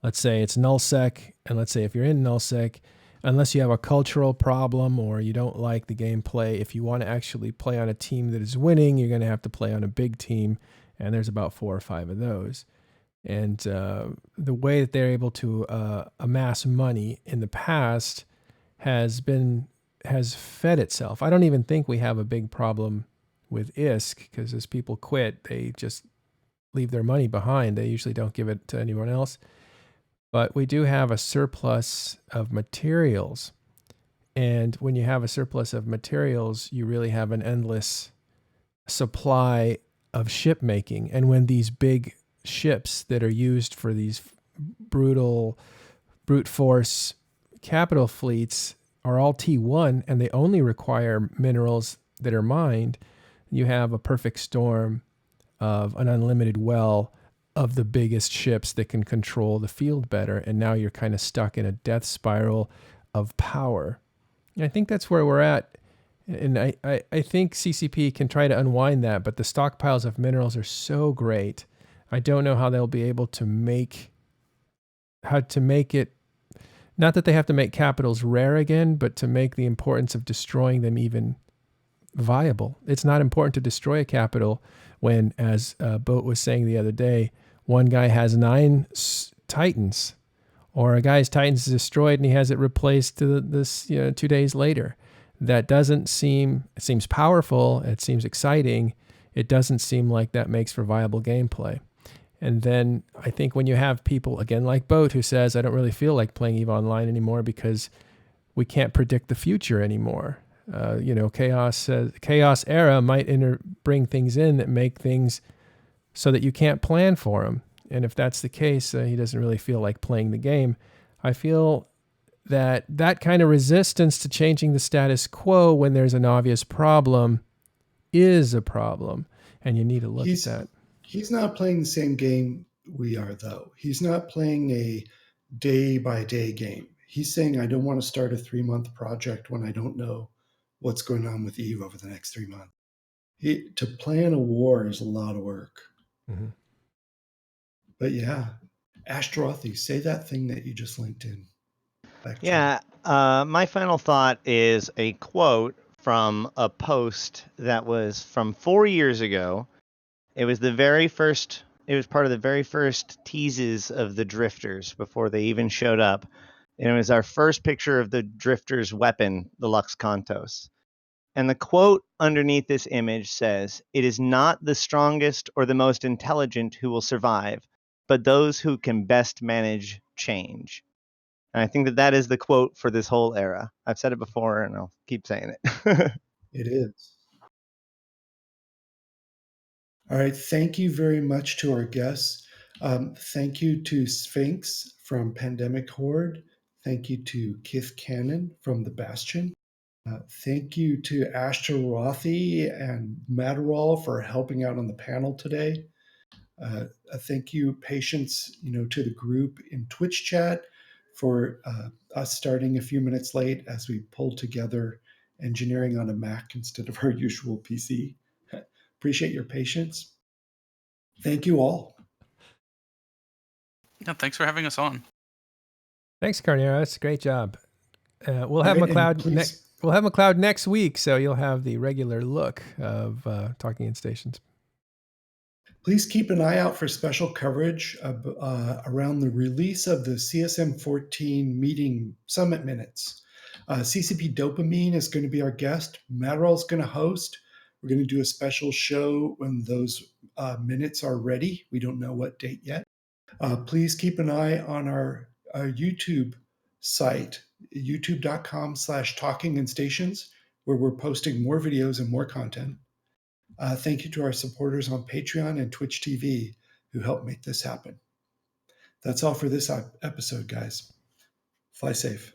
Let's say it's nullsec, and let's say if you're in nullsec, unless you have a cultural problem or you don't like the gameplay, if you want to actually play on a team that is winning, you're going to have to play on a big team, and there's about 4 or 5 of those. And the way that they're able to amass money in the past has fed itself. I don't even think we have a big problem with ISK, because as people quit, they just leave their money behind. They usually don't give it to anyone else. But we do have a surplus of materials. And when you have a surplus of materials, you really have an endless supply of ship making. And when these big ships that are used for these brute force capital fleets are all T1 and they only require minerals that are mined, you have a perfect storm of an unlimited well of the biggest ships that can control the field better. And now you're kind of stuck in a death spiral of power. And I think that's where we're at. And I think CCP can try to unwind that, but the stockpiles of minerals are so great. I don't know how they'll be able to make it, not that they have to make capitals rare again, but to make the importance of destroying them even viable. It's not important to destroy a capital when, as Boat was saying the other day, one guy has 9 Titans, or a guy's Titans is destroyed and he has it replaced 2 days later. That doesn't seem, it seems powerful, it seems exciting, it doesn't seem like that makes for viable gameplay. And then I think when you have people, again, like Boat, who says, I don't really feel like playing EVE Online anymore because we can't predict the future anymore. Chaos era might bring things in that make things so that you can't plan for them. And if that's the case, he doesn't really feel like playing the game. I feel that kind of resistance to changing the status quo when there's an obvious problem is a problem, and you need to look at that. He's not playing the same game we are, though. He's not playing a day-by-day game. He's saying, I don't want to start a 3-month project when I don't know what's going on with Eve over the next 3 months. To plan a war is a lot of work. Mm-hmm. But yeah, Ashterothi, say that thing that you just linked in. Yeah, my final thought is a quote from a post that was from 4 years ago. It was the very first. It was part of the very first teases of the drifters before they even showed up, and it was our first picture of the drifters' weapon, the Lux Contos. And the quote underneath this image says, "It is not the strongest or the most intelligent who will survive, but those who can best manage change." And I think that that is the quote for this whole era. I've said it before, and I'll keep saying it. It is. All right. Thank you very much to our guests. Thank you to Cphinx from Pandemic Horde. Thank you to KithKanan from The Bastion. Thank you to Ashterothi and Matterall for helping out on the panel today. A thank you, patience, to the group in Twitch chat for us starting a few minutes late as we pulled together engineering on a Mac instead of our usual PC. Appreciate your patience. Thank you all. Yeah, thanks for having us on. Thanks, Carneros. Great job. We'll have Right, McLeod we'll have McLeod next week, so you'll have the regular look of Talking in Stations. Please keep an eye out for special coverage around the release of the CSM14 meeting summit minutes. CCP Dopamine is going to be our guest. Matterall is going to host. We're going to do a special show when those minutes are ready. We don't know what date yet. Please keep an eye on our YouTube site, youtube.com/talkinginstations, where we're posting more videos and more content. Thank you to our supporters on Patreon and Twitch TV who helped make this happen. That's all for this episode, guys. Fly safe.